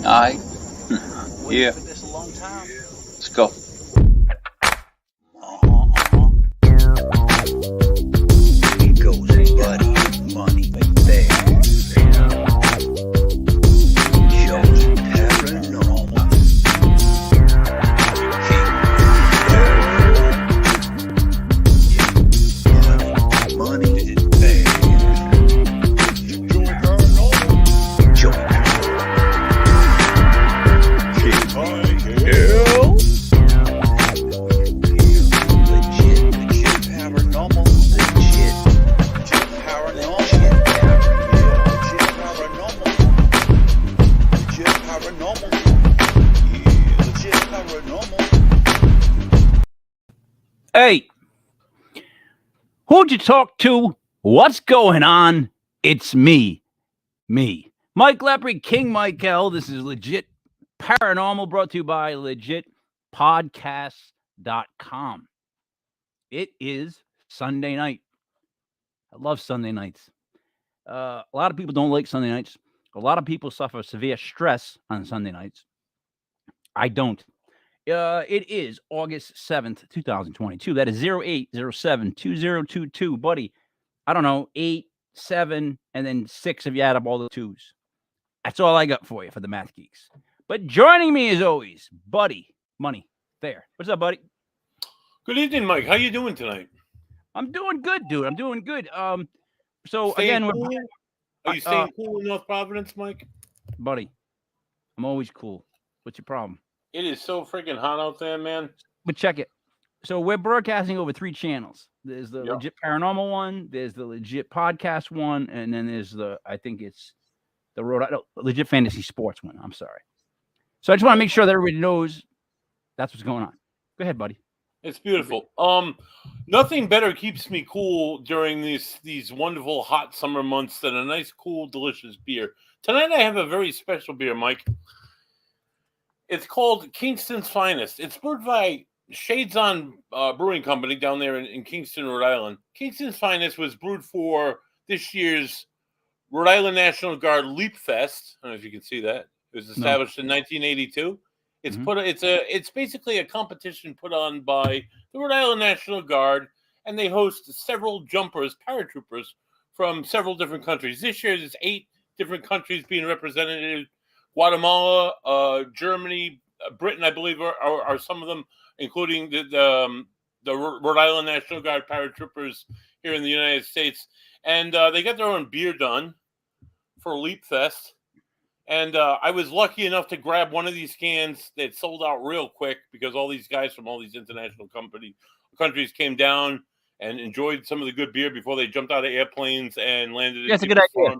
Aye. Yeah. For this a long time. Let's go. Here goes buddy, money, there. Joe's paranormal. Money, there. Joe paranormal. Joe Hey, who'd you talk to? What's going on? It's me. Mike Lepre, King Michael. This is Legit Paranormal, brought to you by legitpodcast.com. It is Sunday night. I love Sunday nights. A lot of people don't like Sunday nights. A lot of people suffer severe stress on Sunday nights. I don't. It is August 7th, 2022. That is 0807-2022. Buddy, I don't know, 8, 7, and then 6 if you add up all the twos. That's all I got for you for the math geeks. But joining me as always, Buddy Money there. What's up, buddy? Good evening, Mike. How you doing tonight? I'm doing good, dude. I'm doing good. So Staying again, cool? Are you staying cool in North Providence, Mike? Buddy, I'm always cool. What's your problem? It is so freaking hot out there, man. But check it. So we're broadcasting over 3 channels. There's the Legit Paranormal one, there's the Legit Podcast one, and then there's I think it's the Legit Fantasy Sports one. I'm sorry. So I just want to make sure that everybody knows that's what's going on. Go ahead, buddy. It's beautiful. Nothing better keeps me cool during these wonderful hot summer months than a nice, cool, delicious beer. Tonight I have a very special beer, Mike. It's called Kingston's Finest. It's brewed by Shades On Brewing Company down there in Kingston, Rhode Island. Kingston's Finest was brewed for this year's Rhode Island National Guard Leap Fest. I don't know if you can see that. It was established in 1982. It's it's basically a competition put on by the Rhode Island National Guard, and they host several jumpers, paratroopers from several different countries. This year, there's 8 different countries being represented. Guatemala, Germany, Britain, I believe, are some of them, including the Rhode Island National Guard paratroopers here in the United States. And they got their own beer done for Leap Fest. And I was lucky enough to grab one of these cans that sold out real quick because all these guys from all these international countries came down and enjoyed some of the good beer before they jumped out of airplanes and landed. That's a good idea.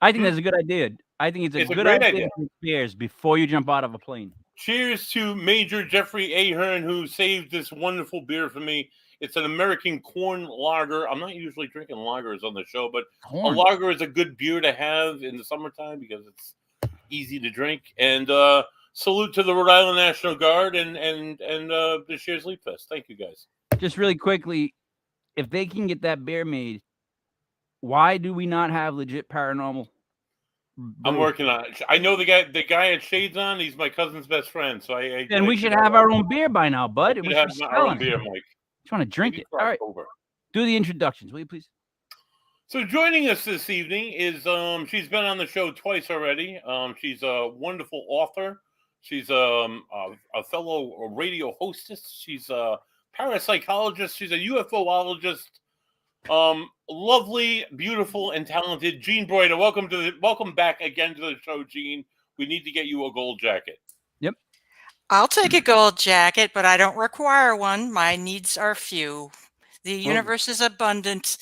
I think that's a good idea. I think it's a good idea to beers before you jump out of a plane. Cheers to Major Jeffrey Ahern, who saved this wonderful beer for me. It's an American corn lager. I'm not usually drinking lagers on the show, but a lager is a good beer to have in the summertime because it's easy to drink. And salute to the Rhode Island National Guard and this year's Leap Fest. Thank you, guys. Just really quickly, if they can get that beer made, why do we not have Legit Paranormal? I'm working on it. I know the guy at Shades On. He's my cousin's best friend. So and we should have our own beer by now, bud. We should have our own beer, Mike. Just want to drink it. All right. Do the introductions, will you please? So joining us this evening is she's been on the show twice already. She's a wonderful author. She's a fellow radio hostess. She's a parapsychologist. She's a UFOlogist. Lovely, beautiful, and talented Jean Broida. Welcome back again to the show, Jean. We need to get you a gold jacket. Yep. I'll take a gold jacket, but I don't require one. My needs are few. The universe is abundant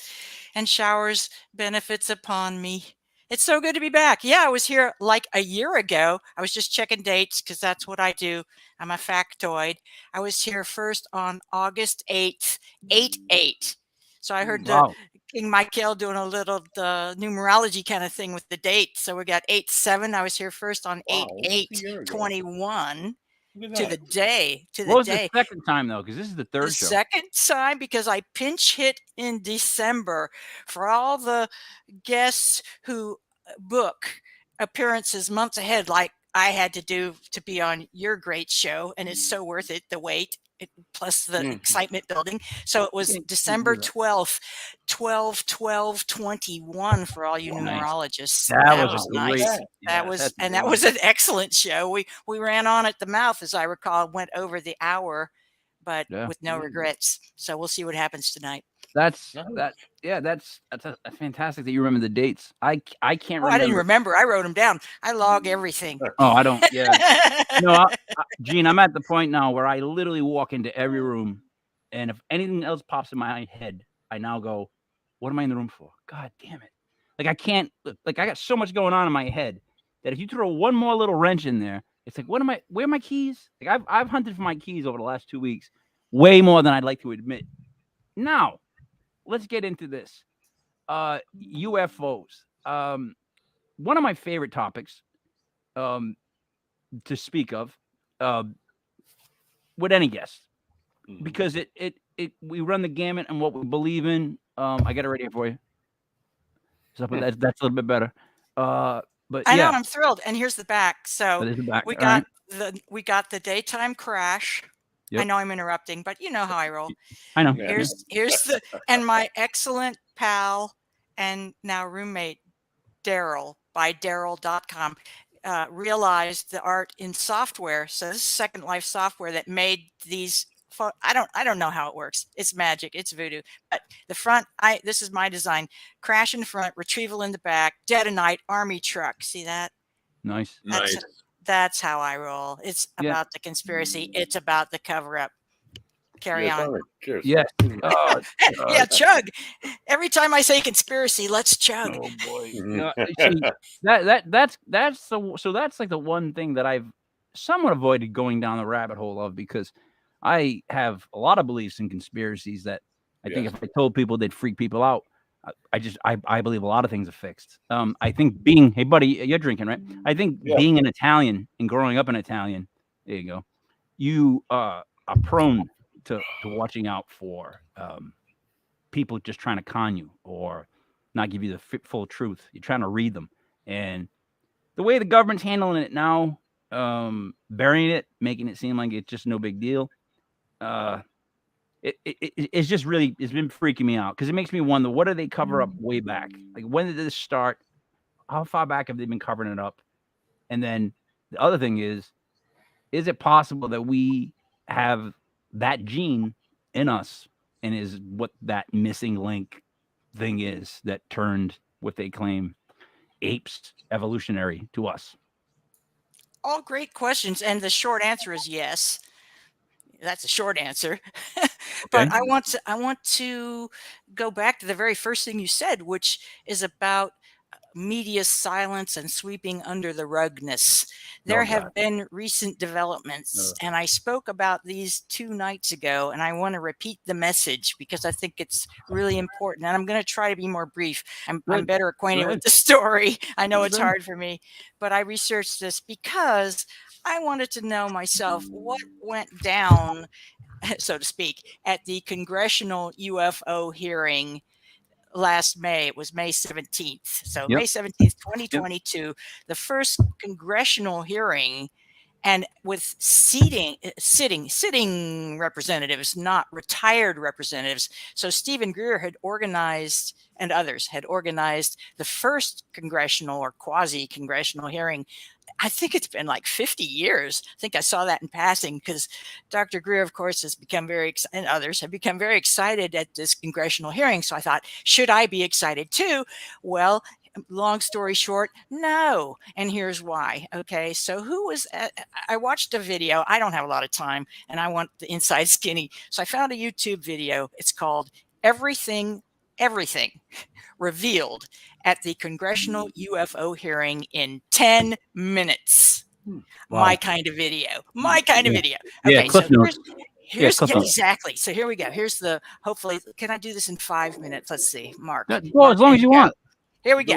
and showers benefits upon me. It's so good to be back. Yeah, I was here like a year ago. I was just checking dates because that's what I do. I'm a factoid. I was here first on August 8th, 8/8. So I heard King Michael doing a little numerology kind of thing with the date. So we got 8/7. I was here first on 8/8/21 to the day. What was the second time though? Because this is the third show. Second time because I pinch hit in December for all the guests who book appearances months ahead, like I had to do to be on your great show, and it's so worth it, the wait, plus the excitement building. So it was December 12th, 12/12/21 for all you Nice. numerologists. That was a nice. great. That yes, was that's and that right. was an excellent show. We ran on at the mouth, as I recall, went over the hour, but Yeah. with no regrets. So we'll see what happens tonight. That's Nice. that. Yeah, that's fantastic that you remember the dates. I can't Oh, remember. I didn't remember. I wrote them down. I log everything. Oh, I don't. Yeah. No, Gene, I'm at the point now where I literally walk into every room, and if anything else pops in my head, I now go, "What am I in the room for? God damn it!" Like I can't. Like I got so much going on in my head that if you throw one more little wrench in there, it's like, "What am I? Where are my keys?" Like I've hunted for my keys over the last 2 weeks, way more than I'd like to admit. Now, let's get into this. UFOs. One of my favorite topics. To speak of, with any guest, because it we run the gamut and what we believe in. I got it right here for you. So that's a little bit better. But I know, yeah, I'm thrilled. And here's the back. So this is back. we All got right. we got the daytime crash. I Yep. know I'm interrupting, but you know how I roll. I know. Yeah. Here's the and my excellent pal and now roommate Daryl by Daryl.com realized the art in software. So this is Second Life software that made these. I don't know how it works. It's magic. It's voodoo. But the front, this is my design. Crash in front, retrieval in the back, dead of night, army truck. See that? Nice. Nice. That's how I roll. It's Yeah. about the conspiracy. It's about the cover up. Carry Yes, on. all right. Cheers. Yes. Yeah, chug. Every time I say conspiracy, let's chug. Oh boy. Mhm. See, that's like the one thing that I've somewhat avoided going down the rabbit hole of, because I have a lot of beliefs in conspiracies that I think Yes. if I told people, they'd freak people out. I believe a lot of things are fixed. I think being, hey buddy, you're drinking, right? I think Yeah. being an Italian and growing up an Italian, there you go, you are prone to watching out for people just trying to con you or not give you the full truth. You're trying to read them. And the way the government's handling it now, burying it, making it seem like it's just no big deal, it's just really, it's been freaking me out, because it makes me wonder, what do they cover up way back? Like, when did this start? How far back have they been covering it up? And then the other thing is it possible that we have that gene in us, and is what that missing link thing is that turned what they claim apes evolutionary to us? All great questions, and the short answer is yes. That's a short answer. But Okay. I want to go back to the very first thing you said, which is about media silence and sweeping under the rugness. There have God. been recent developments, and I spoke about these 2 nights ago, and I want to repeat the message because I think it's really important. And I'm going to try to be more brief. I'm Good. better acquainted Go with ahead. the story. I know Go it's ahead. hard for me, but I researched this because I wanted to know myself what went down, so to speak, at the congressional UFO hearing last May. It was May 17th. So Yep. May 17th, 2022, the first congressional hearing, and with sitting representatives, not retired representatives. So Stephen Greer had organized, and others had organized, the first congressional or quasi-congressional hearing. I think it's been like 50 years. I think I saw that in passing, because Dr. Greer, of course, has become and others have become very excited at this congressional hearing. So I thought, should I be excited too? Well, long story short, no. And here's why. Okay. So I watched a video. I don't have a lot of time and I want the inside skinny. So I found a YouTube video. It's called Everything Revealed at the Congressional UFO Hearing in 10 Minutes. Wow. My kind of video. My kind of video. Yeah, Okay, Cliff so Notes. here's Cliff Notes. exactly. So here we go. Here's the, hopefully, can I do this in 5 minutes? Let's see, Mark. Well, as long as you want. Here we go.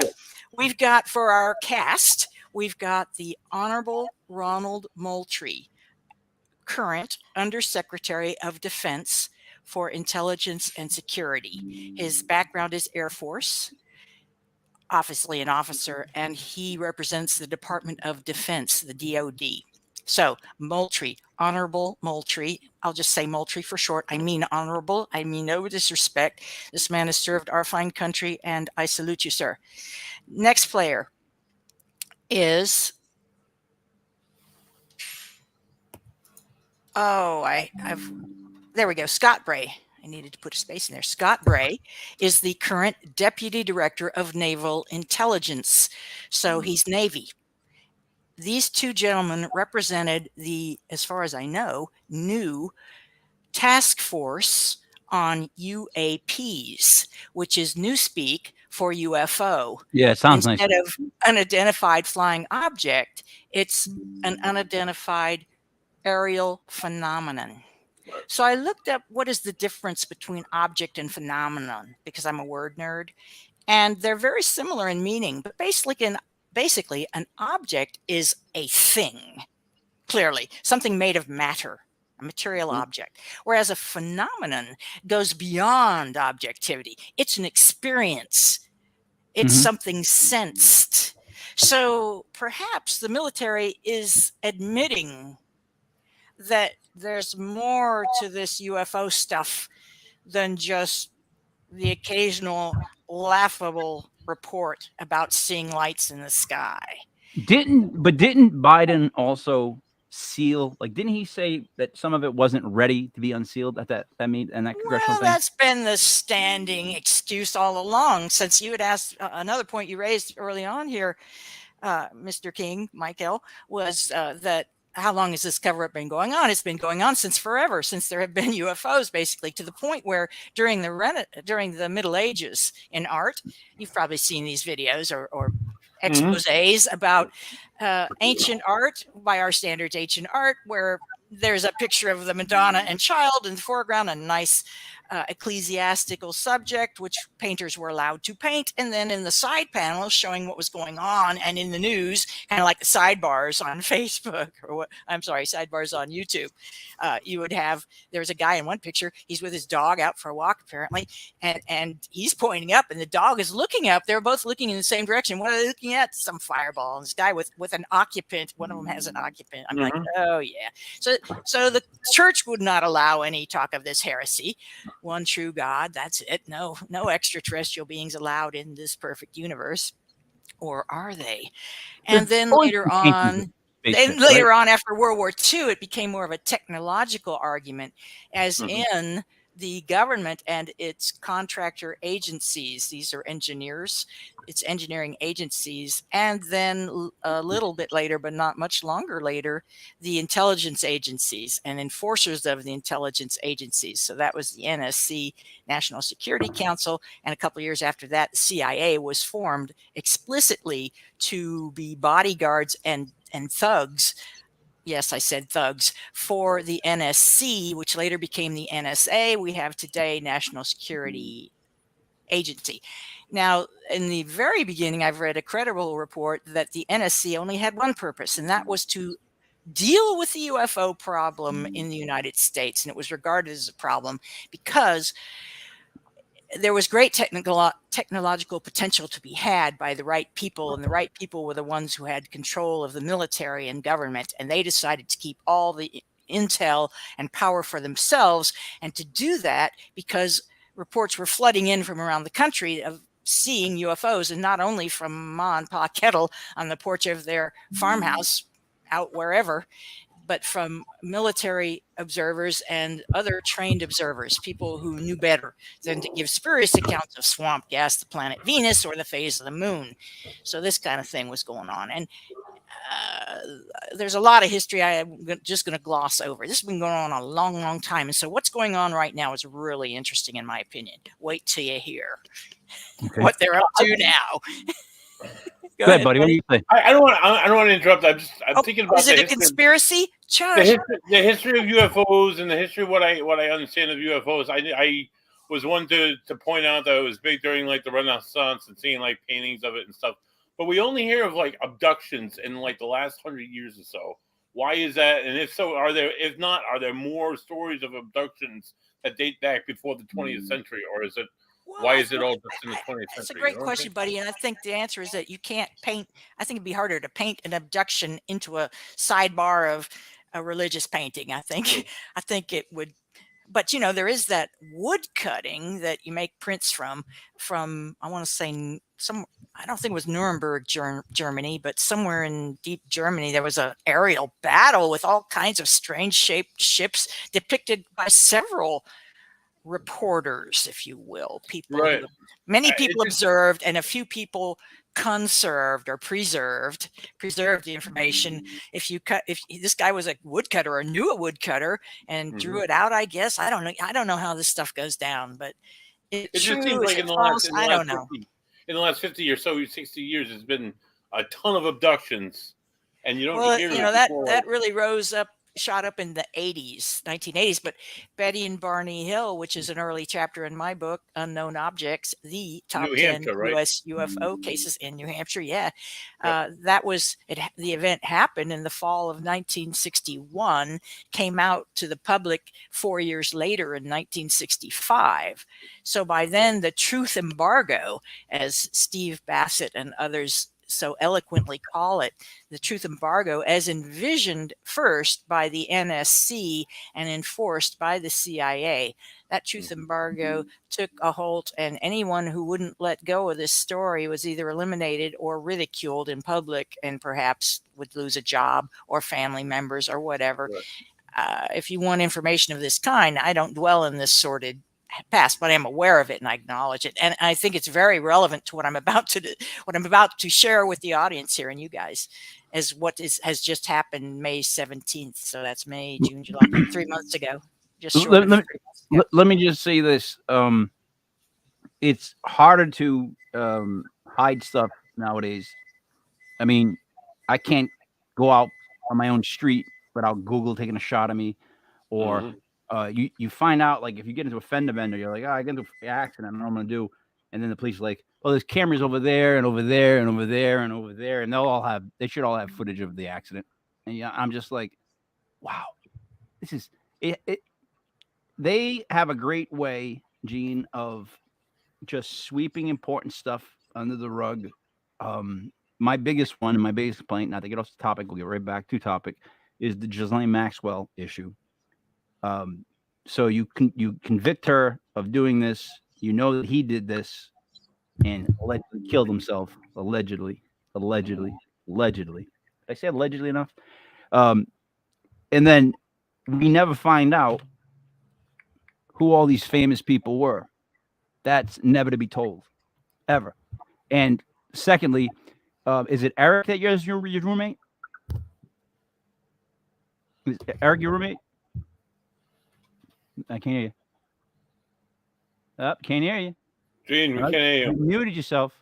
We've got, for our cast, we've got the Honorable Ronald Moultrie, current Undersecretary of Defense for Intelligence and Security. His background is Air Force. obviously an officer, and he represents the Department of Defense, the DoD. So Moultrie, Honorable Moultrie, I'll just say Moultrie for short. I mean honorable. I mean no disrespect. This man has served our fine country, and I salute you, sir. Next player is there we go. Scott Bray. I needed to put a space in there. Scott Bray is the current Deputy Director of Naval Intelligence. So he's Navy. These two gentlemen represented the, as far as I know, new task force on UAPs, which is newspeak for UFO. Yeah, it sounds Instead nice. of unidentified flying object, it's an unidentified aerial phenomenon. So I looked up what is the difference between object and phenomenon, because I'm a word nerd, and they're very similar in meaning, but basically an object is a thing, clearly something made of matter, a material object, whereas a phenomenon goes beyond objectivity. It's an experience. It's something sensed. So perhaps the military is admitting that there's more to this UFO stuff than just the occasional laughable report about seeing lights in the sky. Didn't Biden also seal, like, didn't he say that some of it wasn't ready to be unsealed at that congressional Well, thing? that's been the standing excuse all along, since you had asked another point you raised early on here, Mr. King, Michael, was that how long has this cover-up been going on? It's been going on since forever, since there have been UFOs, basically, to the point where during the Middle Ages in art, you've probably seen these videos or exposés about ancient art, by our standards, ancient art, where there's a picture of the Madonna and Child in the foreground, a nice ecclesiastical subject, which painters were allowed to paint. And then in the side panels showing what was going on, and in the news, kind of like the sidebars on Facebook, sidebars on YouTube, you would have, there's a guy in one picture, he's with his dog out for a walk, apparently, and he's pointing up, and the dog is looking up. They're both looking in the same direction. What are they looking at? Some fireball. And this guy with an occupant, one of them has an occupant. I'm like, oh yeah. So the church would not allow any talk of this heresy. One true God, that's it. No extraterrestrial beings allowed in this perfect universe. Or are they? And then later on, after World War II, it became more of a technological argument, as in the government and its contractor agencies. These are engineers, it's engineering agencies. And then a little bit later, but not much longer later, the intelligence agencies and enforcers of the intelligence agencies. So that was the NSC, National Security Council. And a couple of years after that, the CIA was formed explicitly to be bodyguards and thugs. Yes, I said thugs, for the NSC, which later became the NSA. We have today National Security Agency. Now, in the very beginning, I've read a credible report that the NSC only had one purpose, and that was to deal with the UFO problem in the United States. And it was regarded as a problem because there was great technological potential to be had by the right people, and the right people were the ones who had control of the military and government, and they decided to keep all the intel and power for themselves. And to do that, because reports were flooding in from around the country of seeing UFOs, and not only from Ma and Pa Kettle on the porch of their farmhouse out wherever, but from military observers and other trained observers, people who knew better than to give spurious accounts of swamp gas, the planet Venus, or the phase of the moon. So this kind of thing was going on. And there's a lot of history I'm just going to gloss over. This has been going on a long, long time. And so what's going on right now is really interesting, in my opinion. Wait till you hear what they're up to now. Go ahead, buddy. What do you say? I don't want to interrupt. I'm thinking about. Is it a conspiracy, Josh? The history of UFOs and the history of what I understand of UFOs. I was one to point out that it was big during like the Renaissance and seeing like paintings of it and stuff. But we only hear of like abductions in like the last 100 years or so. Why is that? And if so, are there more stories of abductions that date back before the 20th century, or is it Well, Why I is it think all just in the 20th that's a century? great You know what I'm question, saying? buddy. And I think the answer is that you can't paint. I think it'd be harder to paint an abduction into a sidebar of a religious painting. I think, True. I think it would. But you know, there is that wood cutting that you make prints from I want to say some. I don't think it was Nuremberg, Germany, but somewhere in deep Germany, there was an aerial battle with all kinds of strange shaped ships depicted by several reporters, if you will, people Right. who many It people just observed and a few people conserved or preserved the information. If this guy was a woodcutter or knew a woodcutter and drew Mhm. it out, I guess I don't know how this stuff goes down, but is it It just true? seems Is like it false? I don't know. in the last 50 or so 60 years, there's been a ton of abductions, and you don't Well, hear you it know, before. that really shot up in the 1980s. But Betty and Barney Hill, which is an early chapter in my book, Unknown Objects, the top New 10 Hampshire, right? U.S. UFO cases in New Hampshire. Yeah, Yep. that was it. The event happened in the fall of 1961. Came out to the public 4 years later in 1965. So by then, the truth embargo, as Steve Bassett and others so eloquently call it, the truth embargo, as envisioned first by the NSC and enforced by the CIA. That truth embargo took a hold, and anyone who wouldn't let go of this story was either eliminated or ridiculed in public and perhaps would lose a job or family members or whatever. Right. If you want information of this kind, I don't dwell in this sordid past, but I am aware of it and I acknowledge it, and I think it's very relevant to what I'm about to share with the audience here and you guys, as has just happened May 17th. So that's May, June, July, 3 months ago, just short Let, of let, 3 months ago. let me just say this: it's harder to hide stuff nowadays. I mean, I can't go out on my own street without Google taking a shot of me, or Mhm. you find out, like, if you get into a fender bender, you're like, oh, I get into an accident, I don't know what I'm gonna do, and then the police are like, well, there's cameras over there and over there and over there and over there, and they should all have footage of the accident, and yeah, I'm just like, wow, this is it. They have a great way, Gene, of just sweeping important stuff under the rug. My biggest one and my biggest complaint, not to get off the topic, we'll get right back to topic, is the Ghislaine Maxwell issue. So you convict her of doing this. You know that he did this and allegedly killed himself. Allegedly. Did I say allegedly enough? And then we never find out who all these famous people were. That's never to be told, ever. And secondly, is it Eric that you're your roommate? Is Eric your roommate? I can't hear you. Can't hear you. Gene, we can't hear You you. muted yourself.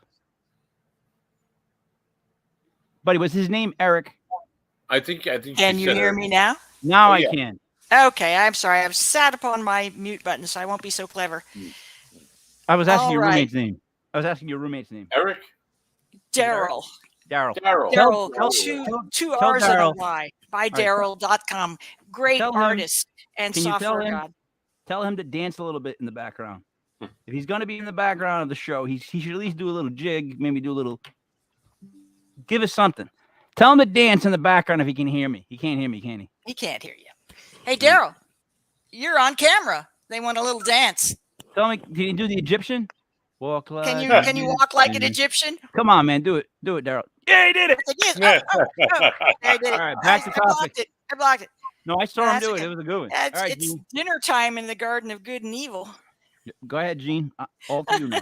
Buddy, was his name Eric? I think. Can she you said hear Eric. me now? Now Oh, I yeah. can. Okay, I'm sorry. I've sat upon my mute button, so I won't be so clever. I was asking All your right. roommate's name. Eric. Daryl. Daryl. Daryl. Two R's and a Daryl. Y. By right, Daryl.com. Great tell him- artist and can you tell software him- god. Tell him to dance a little bit in the background. If he's going to be in the background of the show, he should at least do a little jig, maybe do a little. Give us something. Tell him to dance in the background if he can hear me. He can't hear me, can he? He can't hear you. Hey, Daryl, you're on camera. They want a little dance. Tell me, can you do the Egyptian? Walk like Can you walk like an Egyptian? Come on, man. Do it, Daryl. Yeah, he did it. Yes. There I did it. All right, back to topic. I blocked it. No, I saw him That's do it. okay. It was a good one. It's, All right, it's Gene. dinner time in the Garden of Good and Evil. Go ahead, Gene. All to you now.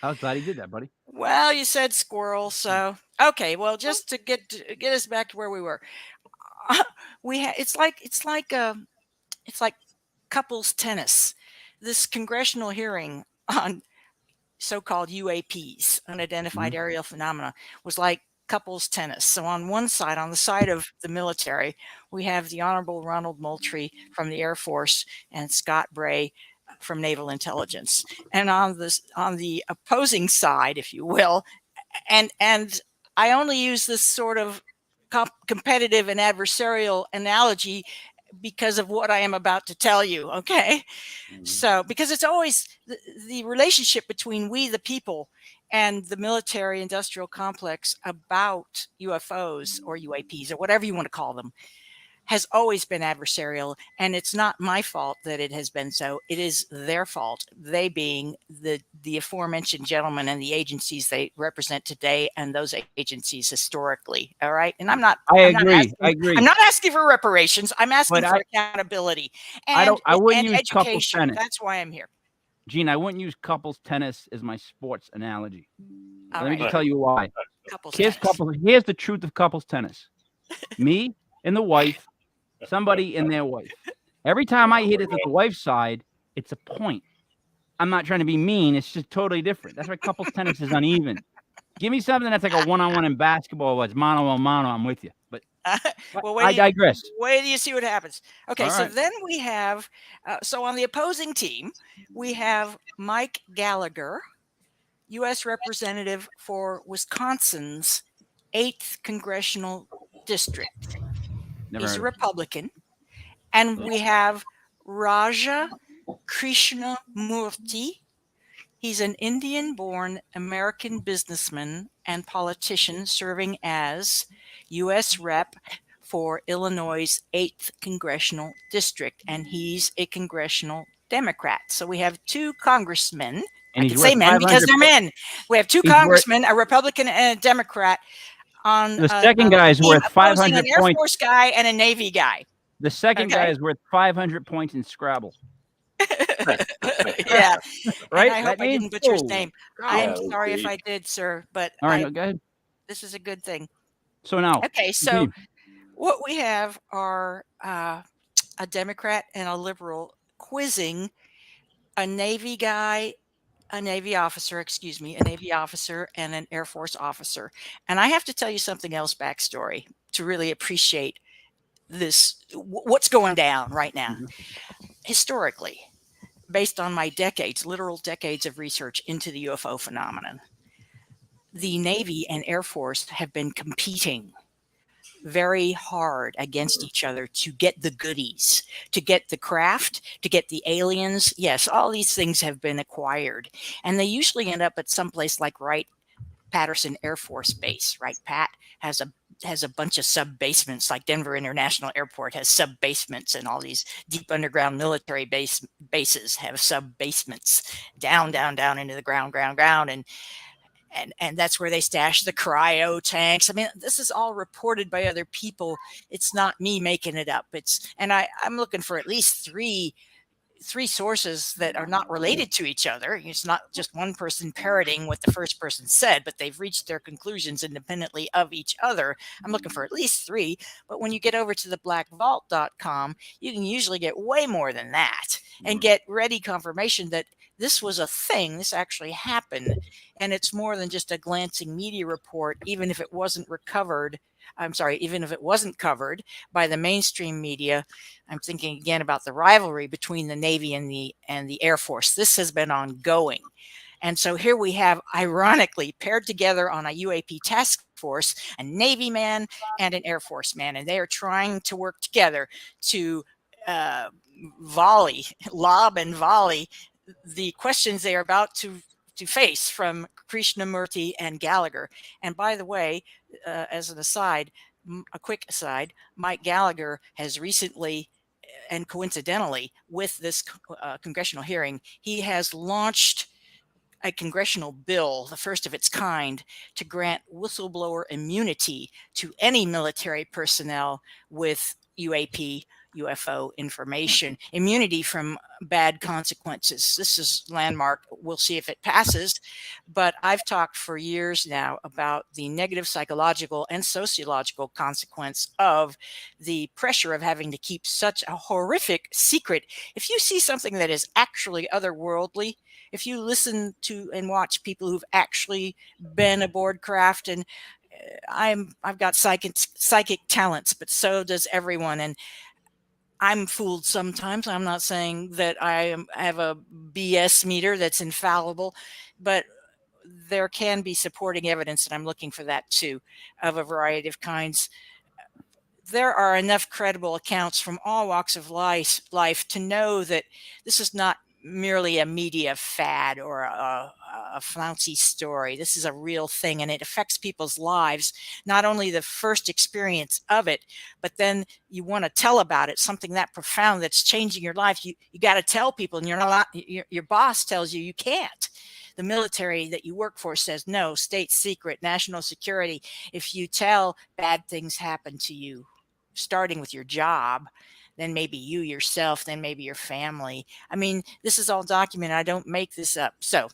I was glad he did that, buddy. Well, you said squirrel, so okay. Well, just to get us back to where we were, it's like couples tennis. This congressional hearing on so-called UAPs, unidentified aerial phenomena, was like couples tennis. So on one side, on the side of the military, we have the Honorable Ronald Moultrie from the Air Force and Scott Bray from Naval Intelligence, and on the opposing side, if you will, and I only use this sort of competitive and adversarial analogy because of what I am about to tell you. Okay. So, because it's always the relationship between we, the people, and the military industrial complex about UFOs or UAPs or whatever you want to call them has always been adversarial. And it's not my fault that it has been so. It is their fault. They being the aforementioned gentlemen and the agencies they represent today and those agencies historically. All right. And I'm not I I'm agree. not asking for reparations. I'm asking But for accountability I wouldn't and use couples education. tennis. That's why I'm here. Gene, I wouldn't use couples tennis as my sports analogy. All Let me right. just tell you why. Couples Here's tennis. Here's the truth of couples tennis. Me and the wife, somebody and their wife. Every time I hit it to the wife's side, it's a point. I'm not trying to be mean. It's just totally different. That's why couples tennis is uneven. Give me something that's like a one-on-one in basketball. Where it's mano a mano. I'm with you. But Well, I digress. Wait till you see what happens. Okay, All so right. then we have, so on the opposing team, we have Mike Gallagher, U.S. Representative for Wisconsin's 8th Congressional District. Never He's heard a of it. Republican. And we have Raja Krishnamurti. He's an Indian-born American businessman and politician serving as U.S. Rep for Illinois' 8th Congressional District, and he's a congressional Democrat. So we have two congressmen. And I he's can say worth men because 500 they're men. We have two He's worth- congressmen, a Republican and a Democrat, on The second guy is team worth opposing 500 an Air points. Force guy and a Navy guy. The second guy Okay. is worth 500 points in Scrabble. Yeah. Right? And I hope That I means- didn't butcher his Oh. name. Yeah, I'm it was sorry if deep. I did, sir, but All right, go ahead. this is a good thing. So now, Okay, so continue. what we have are a Democrat and a liberal quizzing a Navy guy, a Navy officer, and an Air Force officer. And I have to tell you something else backstory to really appreciate this, what's going down right now. Historically, based on my literal decades of research into the UFO phenomenon, the Navy and Air Force have been competing very hard against each other to get the goodies, to get the craft, to get the aliens. Yes, all these things have been acquired, and they usually end up at some place like Wright-Patterson Air Force Base. Wright-Pat has a bunch of sub basements, like Denver International Airport has sub basements, and all these deep underground military bases have sub basements down into the ground, and that's where they stash the cryo tanks. I mean, this is all reported by other people. It's not me making it up. I'm looking for at least three sources that are not related to each other. It's not just one person parroting what the first person said, but they've reached their conclusions independently of each other. I'm looking for at least three, but when you get over to the blackvault.com, you can usually get way more than that and get ready confirmation that this was a thing, this actually happened, and it's more than just a glancing media report, even if it wasn't covered by the mainstream media. I'm thinking again about the rivalry between the Navy and the Air Force. This has been ongoing. And so here we have, ironically, paired together on a UAP task force, a Navy man and an Air Force man, and they are trying to work together to lob and volley the questions they are about to face from Krishnamurti and Gallagher. And by the way, as an aside, a quick aside, Mike Gallagher has recently, and coincidentally with this congressional hearing, he has launched a congressional bill, the first of its kind, to grant whistleblower immunity to any military personnel with UFO information, immunity from bad consequences. This is landmark. We'll see if it passes. But I've talked for years now about the negative psychological and sociological consequence of the pressure of having to keep such a horrific secret. If you see something that is actually otherworldly, if you listen to and watch people who've actually been aboard craft, and I've got psychic talents, but so does everyone. And I'm fooled sometimes. I'm not saying that I have a BS meter that's infallible, but there can be supporting evidence, and I'm looking for that too, of a variety of kinds. there are enough credible accounts from all walks of life to know that this is not merely a media fad or a flouncy story. This is a real thing, and it affects people's lives. Not only the first experience of it, but then you want to tell about it, something that profound that's changing your life. You got to tell people, and you're not. Your boss tells you can't. The military that you work for says no, state secret, national security. If you tell, bad things happen to you, starting with your job, then maybe you yourself, then maybe your family. I mean, this is all documented. I don't make this up. So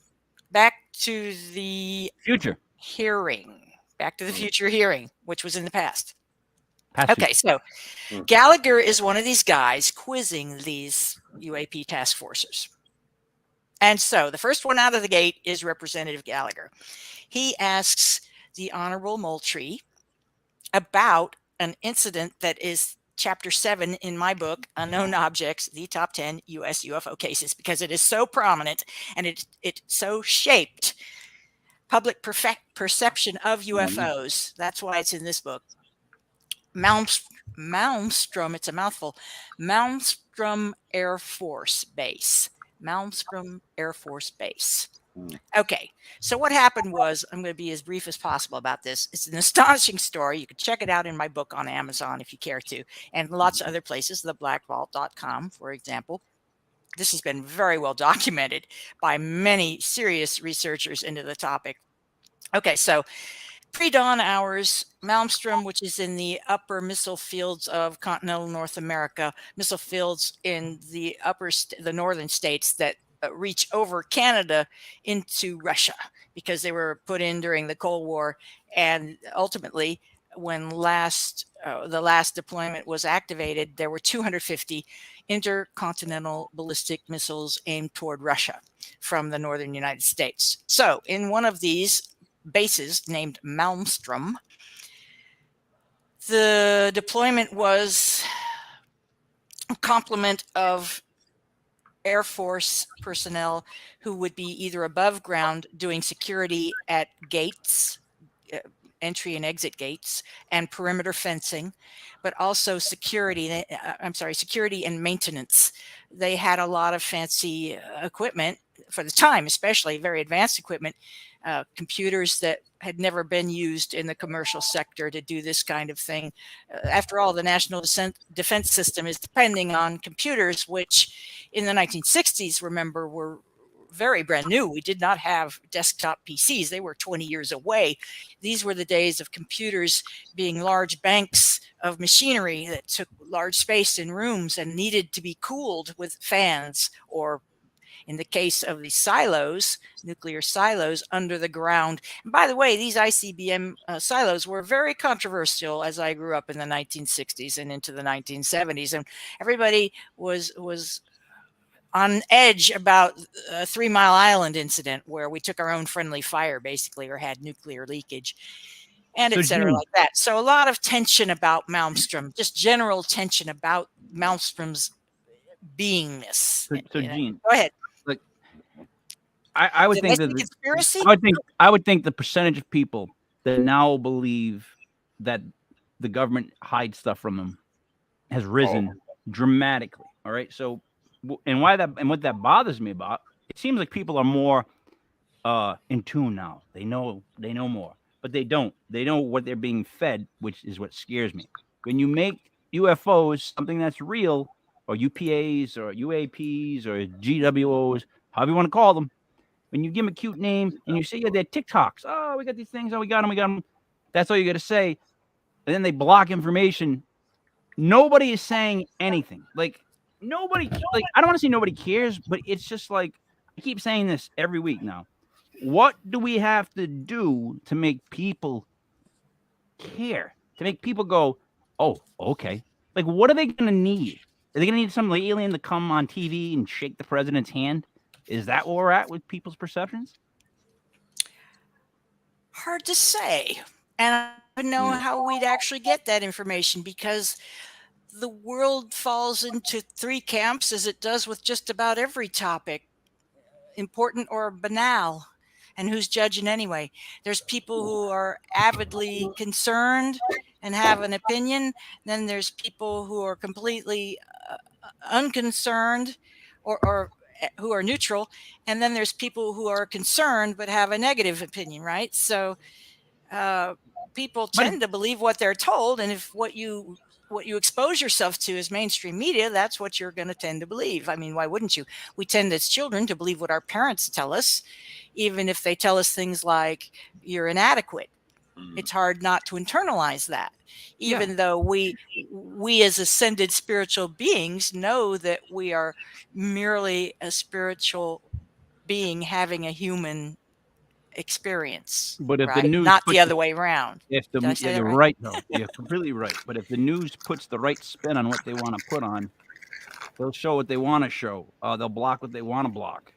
back to the Future. hearing, back to the future hearing, which was in the past. Past Okay, so Gallagher is one of these guys quizzing these UAP task forces. And so the first one out of the gate is Representative Gallagher. He asks the Honorable Moultrie about an incident that is chapter 7 in my book, Unknown Objects, the Top 10 U.S. UFO Cases, because it is so prominent and it so shaped public perception of UFOs. That's why it's in this book. Malmstrom, it's a mouthful, Malmstrom Air Force Base. Malmstrom Air Force Base. Okay, so what happened was, I'm going to be as brief as possible about this. It's an astonishing story. You can check it out in my book on Amazon if you care to, and lots of other places, theblackvault.com, for example. This has been very well documented by many serious researchers into the topic. Okay, so pre-dawn hours, Malmstrom, which is in the upper missile fields of continental North America, missile fields in the the northern states that reach over Canada into Russia, because they were put in during the Cold War. And ultimately, when the last deployment was activated, there were 250 intercontinental ballistic missiles aimed toward Russia from the northern United States. So in one of these bases named Malmstrom, the deployment was a complement of Air Force personnel who would be either above ground doing security at gates, entry and exit gates, and perimeter fencing, but also security and maintenance. They had a lot of fancy equipment for the time, especially very advanced equipment, computers that had never been used in the commercial sector to do this kind of thing. After all, the national defense system is depending on computers, which in the 1960s, remember, were very brand new. We did not have desktop PCs. They were 20 years away. These were the days of computers being large banks of machinery that took large space in rooms and needed to be cooled with fans, or in the case of the silos, nuclear silos under the ground. And by the way, these ICBM silos were very controversial as I grew up in the 1960s and into the 1970s. And everybody was on edge about a 3 Mile Island incident where we took our own friendly fire, basically, or had nuclear leakage, and et cetera, like that. So a lot of tension about Malmstrom, just general tension about Malmstrom's beingness. So Jean, go ahead. Like, I would think that conspiracy. I would think the percentage of people that now believe that the government hides stuff from them has risen dramatically. All right, so and what that bothers me about, it seems like people are more in tune now. They know more, but they don't. They know what they're being fed, which is what scares me. When you make UFOs something that's real, or UPAs or UAPs or GWOs, however you want to call them, when you give them a cute name and you say, yeah, they're TikToks. Oh, we got these things. Oh, we got them. That's all you got to say. And then they block information. Nobody is saying anything. Like, nobody, like, I don't want to say nobody cares, but it's just like, I keep saying this every week now. What do we have to do to make people care? To make people go, oh, okay. Like, what are they going to need? Are they going to need some alien to come on TV and shake the president's hand? Is that where we're at with people's perceptions? Hard to say. And I don't know how we'd actually get that information, because the world falls into 3 camps, as it does with just about every topic, important or banal. And who's judging anyway? There's people who are avidly concerned, and have an opinion. Then there's people who are completely unconcerned or who are neutral. And then there's people who are concerned but have a negative opinion, right? So people tend to believe what they're told. And if what you expose yourself to is mainstream media, that's what you're going to tend to believe. I mean, why wouldn't you? We tend as children to believe what our parents tell us, even if they tell us things like you're inadequate. It's hard not to internalize that, even though we as ascended spiritual beings know that we are merely a spiritual being having a human experience. But if the right? news Not puts the other way around. If the Did I say that you're right? right, though, you're completely right. But if the news puts the right spin on what they want to put on, they'll show what they want to show. They'll block what they want to block.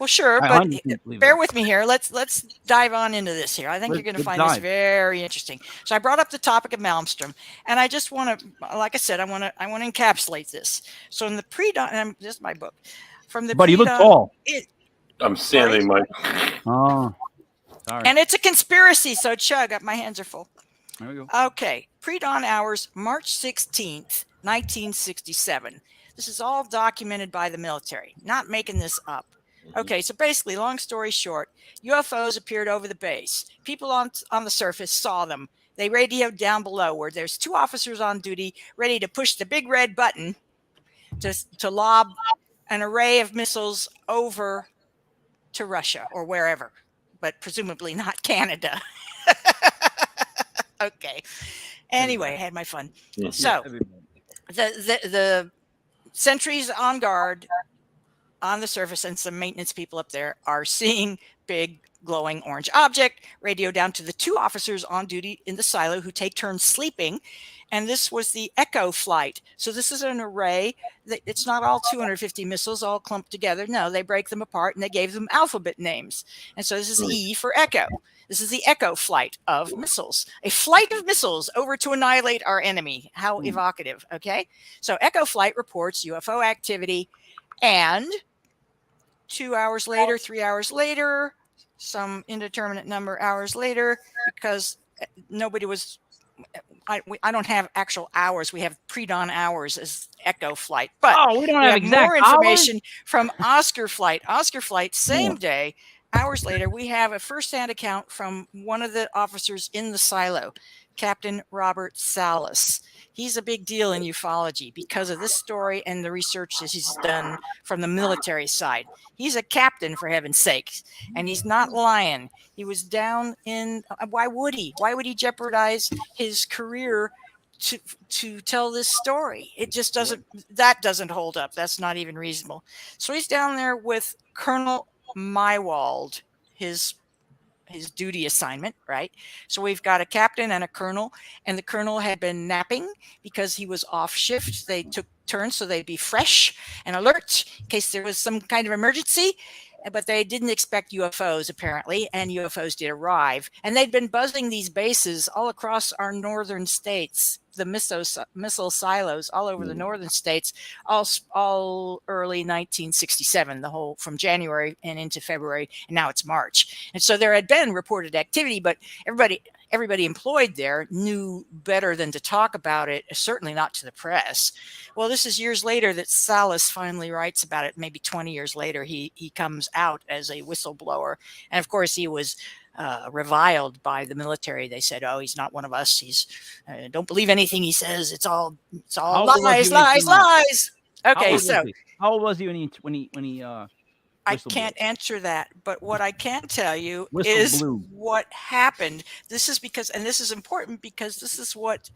Well, sure, I but 100% believe bear that. with me here. Let's dive on into this here. I think you're going to find this very interesting. So I brought up the topic of Malmstrom, and I just want to, like I said, I want to encapsulate this. So in the pre-dawn, this is my book. From the But you look tall. I'm standing, Mike. Oh, sorry. And it's a conspiracy, so chug up. My hands are full. There we go. Okay, pre-dawn hours, March 16th, 1967. This is all documented by the military. Not making this up. Okay, so basically, long story short, UFOs appeared over the base. People on the surface saw them. They radioed down below where there's 2 officers on duty ready to push the big red button to lob an array of missiles over to Russia or wherever, but presumably not Canada. Okay. Anyway, I had my fun. So the sentries on guard on the surface and some maintenance people up there are seeing big glowing orange object radio down to the 2 officers on duty in the silo who take turns sleeping. And this was the Echo flight. So this is an array that it's not all 250 missiles all clumped together. No, they break them apart and they gave them alphabet names. And so this is E for Echo. This is the Echo flight of missiles, a flight of missiles over to annihilate our enemy. How evocative. Okay. So Echo flight reports UFO activity, and 2 hours later, 3 hours later, some indeterminate number hours later, because nobody was, I don't have actual hours. We have pre-dawn hours as Echo flight, but we don't have exact more information from Oscar flight. Oscar flight, same day, hours later, we have a first-hand account from one of the officers in the silo, Captain Robert Salas. He's a big deal in ufology because of this story and the research that he's done from the military side. He's a captain, for heaven's sake, and he's not lying. He was down in, why would he? Why would he jeopardize his career to tell this story? It just doesn't, that doesn't hold up. That's not even reasonable. So he's down there with Colonel Mywald, his duty assignment, right? So we've got a captain and a colonel, and the colonel had been napping because he was off shift. They took turns so they'd be fresh and alert in case there was some kind of emergency. But they didn't expect UFOs, apparently, and UFOs did arrive. And they'd been buzzing these bases all across our northern states, the missile silos all over the northern states, all early 1967, the whole from January and into February, and now it's March. And so there had been reported activity, but everybody employed there knew better than to talk about it, certainly not to the press. Well, this is years later that Salas finally writes about it. Maybe 20 years later, he comes out as a whistleblower. And of course, he was reviled by the military. They said, "Oh, he's not one of us. He's don't believe anything he says. It's all lies." Okay, so how old was he when he I can't answer that, but what I can tell you is what happened. This is because, and this is important because this is what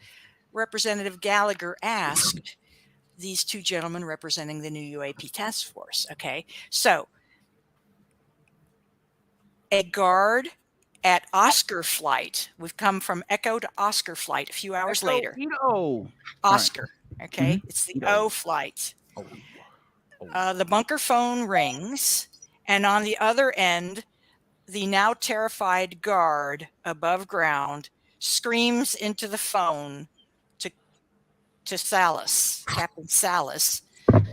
Representative Gallagher asked these 2 gentlemen representing the new UAP task force. Okay, so a guard at Oscar flight. We've come from Echo to Oscar flight a few hours later. Oscar. Okay, it's the O flight. The bunker phone rings, and on the other end, the now terrified guard above ground screams into the phone to Salas, Captain Salas,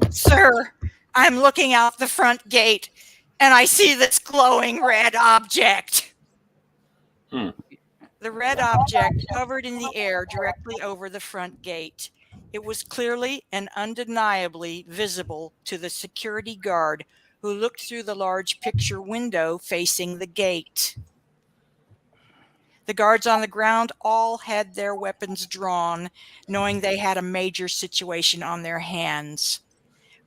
"Sir, I'm looking out the front gate, and I see this glowing red object." The red object hovered in the air directly over the front gate. It was clearly and undeniably visible to the security guard who looked through the large picture window facing the gate. The guards on the ground all had their weapons drawn, knowing they had a major situation on their hands.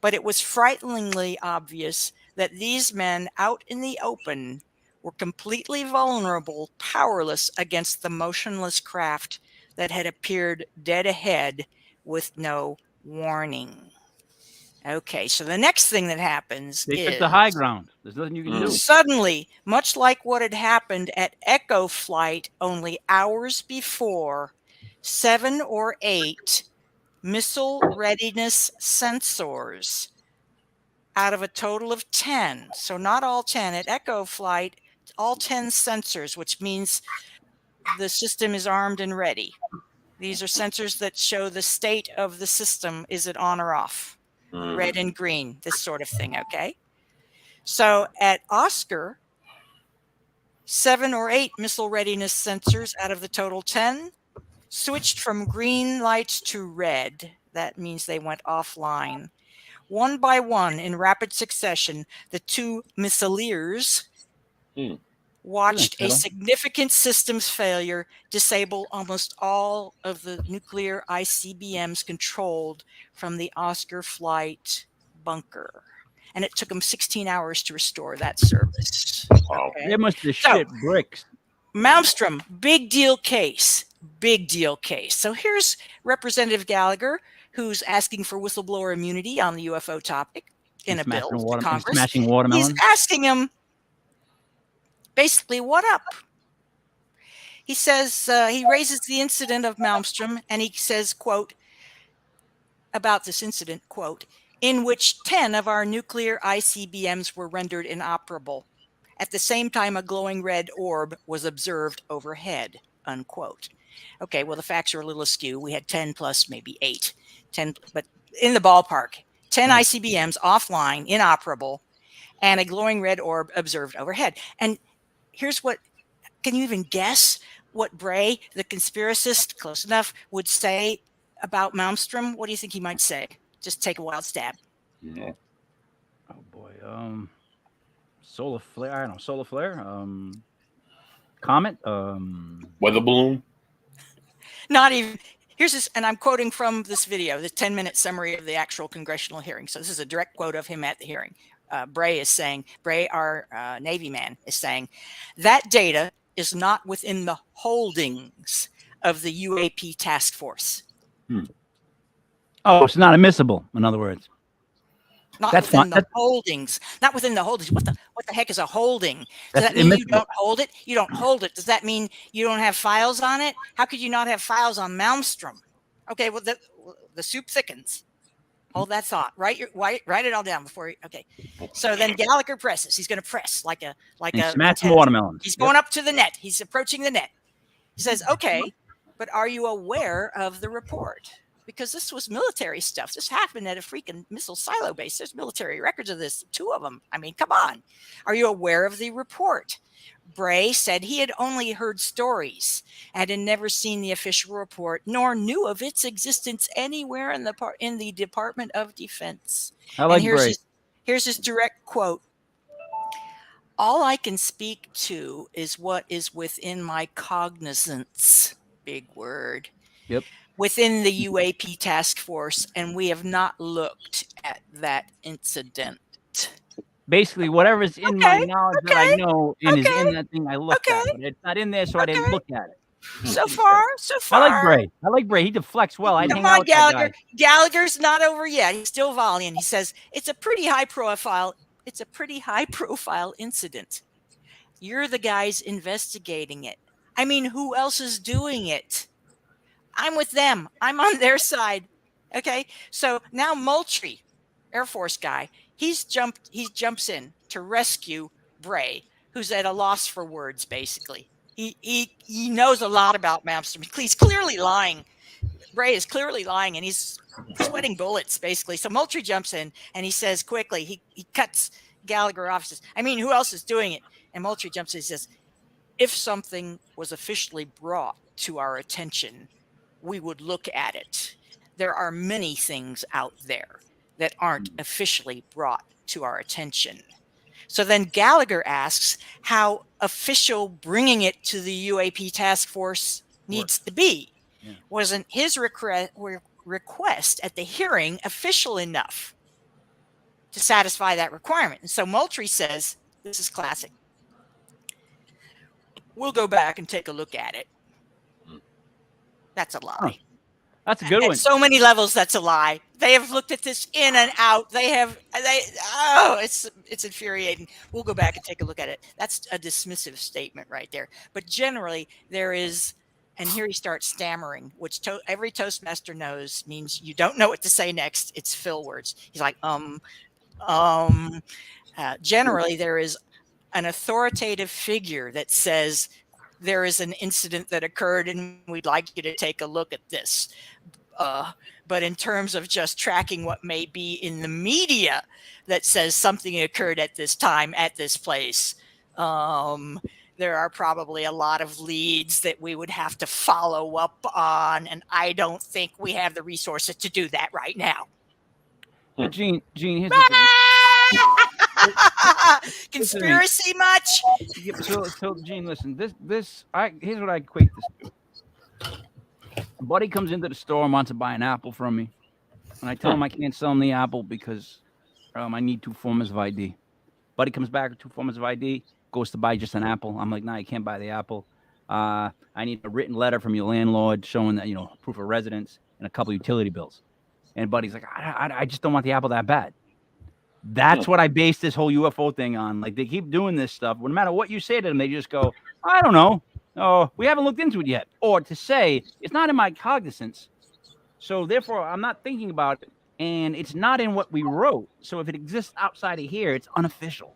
But it was frighteningly obvious that these men out in the open were completely vulnerable, powerless against the motionless craft that had appeared dead ahead with no warning. Okay, so the next thing that happens They took is the high ground. There's nothing you can do. suddenly, much like what had happened at Echo Flight only hours before, 7 or 8 missile readiness sensors out of a total of 10. So not all 10 at Echo Flight, all 10 sensors, which means the system is armed and ready. These are sensors that show the state of the system. Is it on or off? Red and green, this sort of thing, okay? So at Oscar, 7 or 8 missile readiness sensors out of the total 10 switched from green lights to red. That means they went offline. One by one, in rapid succession, the 2 missileers watched a significant systems failure disable almost all of the nuclear ICBMs controlled from the Oscar Flight bunker. And it took them 16 hours to restore that service. Wow. They must have shit bricks. Malmstrom, big deal case. Big deal case. So here's Representative Gallagher, who's asking for whistleblower immunity on the UFO topic in a bill to Congress. Smashing watermelon. He's asking him, basically, what up? He says, he raises the incident of Malmstrom, and he says, quote, about this incident, quote, in which 10 of our nuclear ICBMs were rendered inoperable. At the same time, a glowing red orb was observed overhead, unquote. Okay, well, the facts are a little askew. We had 10 plus maybe 8, 10, but in the ballpark, 10 ICBMs offline, inoperable, and a glowing red orb observed overhead. And here's what, can you even guess what Bray, the conspiracist, close enough, would say about Malmstrom? What do you think he might say? Just take a wild stab. Yeah. Oh boy. Solar flare. I don't know. Solar flare. Comet. Weather balloon. Not even. Here's this, and I'm quoting from this video, the 10-minute summary of the actual congressional hearing. So this is a direct quote of him at the hearing. Bray is saying, Bray, our Navy man, is saying, that data is not within the holdings of the UAP task force. Oh, it's not admissible. In other words, Not that's within fine. the holdings. Not within the holdings. What the heck is a holding? Does That's that mean you admissible. don't hold it? You don't hold it. Does that mean you don't have files on it? How could you not have files on Malmstrom? Okay, well, the soup thickens. Hold that thought. Write it all down before you. Okay. So then Gallagher presses. He's going to press like a smash some contender. watermelons. He's going up to the net. He's approaching the net. He says, "Okay, but are you aware of the report? Because this was military stuff. This happened at a freaking missile silo base. There's military records of this, 2 of them. I mean, come on. Are you aware of the report?" Bray said he had only heard stories and had never seen the official report, nor knew of its existence anywhere in the Department of Defense. I like and Bray. Here's his direct quote. All I can speak to is what is within my cognizance. Big word. Yep. Within the UAP task force, and we have not looked at that incident. Basically, whatever is in my knowledge that I know and is in that thing, I looked at. But it's not in there, so I didn't look at it. So far. I like Bray. He deflects well. I Come hang out on, with that Gallagher. guy. Gallagher's not over yet. He's still volleying. He says it's a pretty high profile incident. You're the guys investigating it. I mean, who else is doing it? I'm with them. I'm on their side. Okay. So now Moultrie, Air Force guy, he jumps in to rescue Bray, who's at a loss for words, basically. He knows a lot about Malmstrom. He's clearly lying. Bray is clearly lying, and he's sweating bullets, basically. So Moultrie jumps in, and he says quickly, he cuts Gallagher off. Says, I mean, who else is doing it? And Moultrie jumps in and says, if something was officially brought to our attention, we would look at it. There are many things out there that aren't officially brought to our attention. So then Gallagher asks how official bringing it to the UAP task force needs to be. Yeah. Wasn't his request at the hearing official enough to satisfy that requirement? And so Moultrie says, this is classic, we'll go back and take a look at it. That's a lie. Huh. That's a good At one. so many levels, that's a lie. They have looked at this in and out. It's infuriating. We'll go back and take a look at it. That's a dismissive statement right there. But generally, there is, and here he starts stammering, which every Toastmaster knows means you don't know what to say next. It's fill words. He's like, generally, there is an authoritative figure that says, there is an incident that occurred and we'd like you to take a look at this. But in terms of just tracking what may be in the media that says something occurred at this time, at this place, there are probably a lot of leads that we would have to follow up on. And I don't think we have the resources to do that right now. Gene, here's the thing. Conspiracy much? Yeah, so Gene, listen. Here's what I equate this to. A buddy comes into the store and wants to buy an apple from me, and I tell him I can't sell him the apple because I need 2 forms of ID. Buddy comes back with 2 forms of ID, goes to buy just an apple. I'm like, nah, you can't buy the apple. I need a written letter from your landlord showing that, proof of residence and a couple utility bills. And buddy's like, I just don't want the apple that bad. That's what I base this whole UFO thing on. Like, they keep doing this stuff. No matter what you say to them, they just go, I don't know. Oh, we haven't looked into it yet. Or to say, it's not in my cognizance. So therefore, I'm not thinking about it. And it's not in what we wrote. So if it exists outside of here, it's unofficial.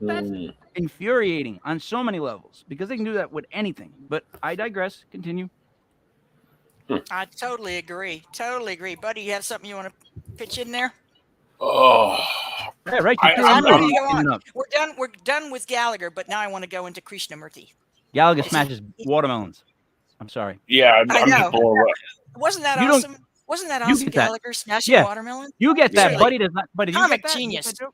That's infuriating on so many levels because they can do that with anything. But I digress. Continue. I totally agree. Totally agree. Buddy, you have something you want to pitch in there? Oh, Yeah, right. I'm ready to go on. We're done with Gallagher, but now I want to go into Krishnamurti. Gallagher smashes watermelons. I'm sorry. Yeah, I'm I just know. blown away. Wasn't that You don't- awesome? Wasn't that you awesome, get that. Gallagher smashing Yeah. watermelon? You get that, Really? buddy. Does not. Buddy, do you Comic get that? genius. Do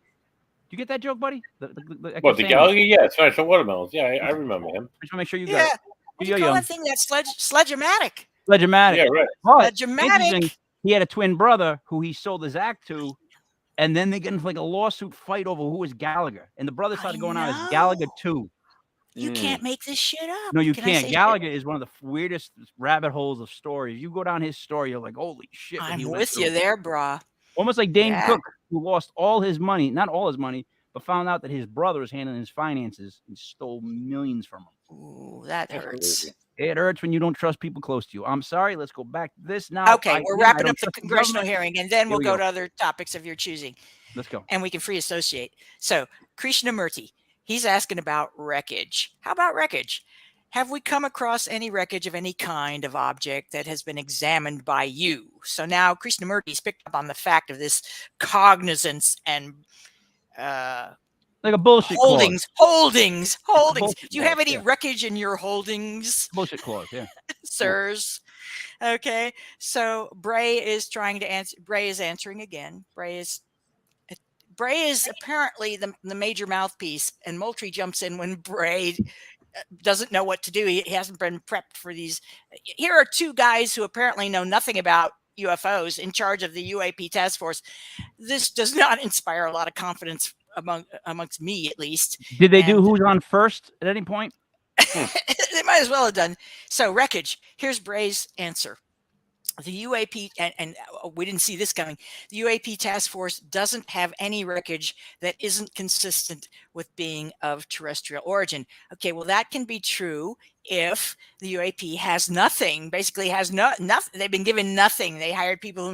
you get that joke, buddy? I keep What, the saying Gallagher? Yeah, smash the watermelons. Yeah, I remember him. it. I just want to make sure you Yeah. got it. What do you call that thing? That's sledge-o-matic. Legimatic. Yeah, right. But Legimatic. interesting, he had a twin brother who he sold his act to, and then they get into like a lawsuit fight over who was Gallagher, and the brother started going out as Gallagher 2. You can't make this shit up. No, you Can I can't. say Gallagher is one of the weirdest rabbit holes of stories. You go down his story, you're like, holy shit. what I'm he went with you through. there, brah. Almost like Dane Yeah. Cook, who lost all his money, not all his money, but found out that his brother was handling his finances and stole millions from him. Ooh, that hurts. It hurts when you don't trust people close to you. I'm sorry. Let's go back to this now. Okay, we're I wrapping don't up the trust congressional government. hearing, and then Here we'll we go go. to other topics of your choosing, Let's go. and we can free associate. So, Krishnamurti, he's asking about wreckage. How about wreckage? Have we come across any wreckage of any kind of object that has been examined by you? So now Krishnamurti's picked up on the fact of this cognizance and Like a bullshit holdings. bullshit Do you have clause, any yeah. wreckage in your holdings, Bullshit clause, yeah. sirs? Okay, so Bray is trying to answer. Bray is answering again. Bray is apparently the major mouthpiece, and Moultrie jumps in when Bray doesn't know what to do. He hasn't been prepped for these. Here are 2 guys who apparently know nothing about UFOs in charge of the UAP task force. This does not inspire a lot of confidence amongst me, at least. Did they do And- who's on first at any point? They might as well have done. So, wreckage. Here's Bray's answer. The UAP, and we didn't see this coming, the UAP task force doesn't have any wreckage that isn't consistent with being of terrestrial origin. Okay, well, that can be true if the UAP has nothing, basically has nothing. They've been given nothing. They hired people who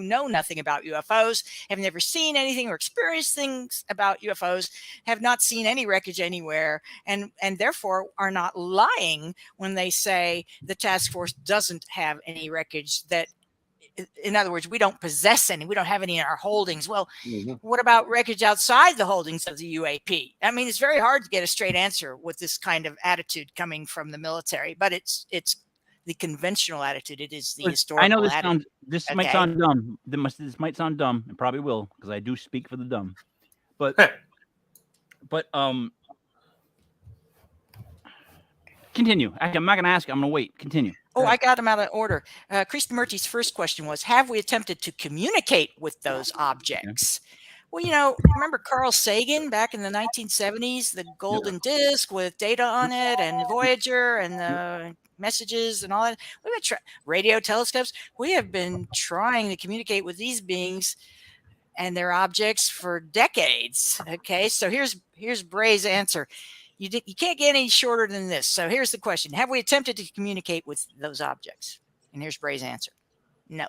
know nothing about UFOs, have never seen anything or experienced things about UFOs, have not seen any wreckage anywhere, and therefore are not lying when they say the task force doesn't have any wreckage that in other words, we don't possess any, we don't have any in our holdings. Well, Mhm. what about wreckage outside the holdings of the UAP? I mean, it's very hard to get a straight answer with this kind of attitude coming from the military, but it's the conventional attitude. It is the I know historical this attitude. might Okay. sound dumb. This might sound dumb, and probably will, because I do speak for the dumb. But continue. I'm not going to ask. I'm going to wait. Continue. Oh, I got them out of order. Krishnamurti's first question was, have we attempted to communicate with those objects? Well, you know, remember Carl Sagan back in the 1970s, the golden disc with data on it and Voyager and the messages and all that. We've been radio telescopes. We have been trying to communicate with these beings and their objects for decades. Okay, so here's Bray's answer. You can't get any shorter than this. So here's the question: have we attempted to communicate with those objects? And here's Bray's answer: no.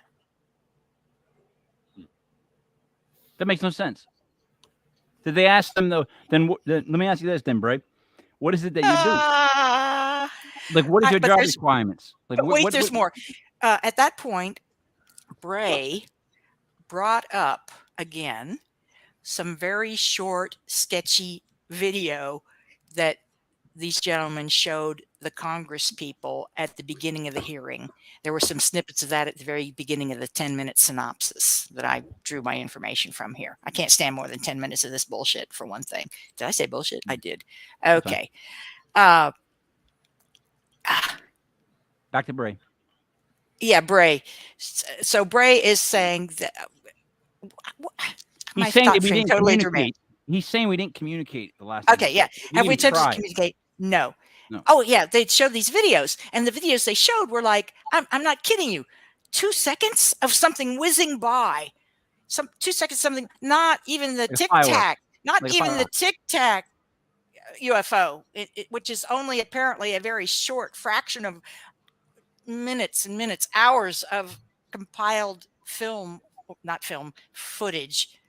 That makes no sense. Did they ask them though? Then let me ask you this, then, Bray. What is it that you do? Like, what is your job requirements? Like, but wait, there's more. At that point, Bray brought up again some very short, sketchy video that these gentlemen showed the Congress people at the beginning of the hearing. There were some snippets of that at the very beginning of the 10-minute synopsis that I drew my information from here. I can't stand more than 10 minutes of this bullshit, for one thing. Did I say bullshit? I did. Okay. Back to Bray. Yeah, Bray. So Bray is saying that he's saying that we didn't communicate. He's saying we didn't communicate the last time. Okay, yeah. Have we attempted to communicate? No. Oh, yeah. They showed these videos, and the videos they showed were like, I'm not kidding you, 2 seconds of something whizzing by. 2 seconds, something, not even the tic-tac, not even the tic-tac UFO, which is only apparently a very short fraction of minutes and minutes, hours of compiled footage,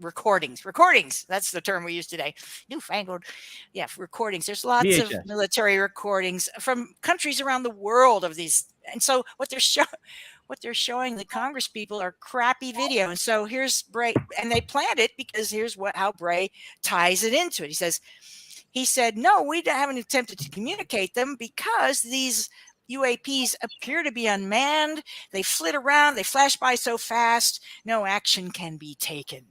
recordings. That's the term we use today. Newfangled. Yeah, recordings. There's lots VHS. of military recordings from countries around the world of these. And so what they're showing the Congress people are crappy video. And so here's Bray, and they planned it because here's how Bray ties it into it. He said, no, we haven't attempted to communicate them because these UAPs appear to be unmanned. They flit around. They flash by so fast, no action can be taken.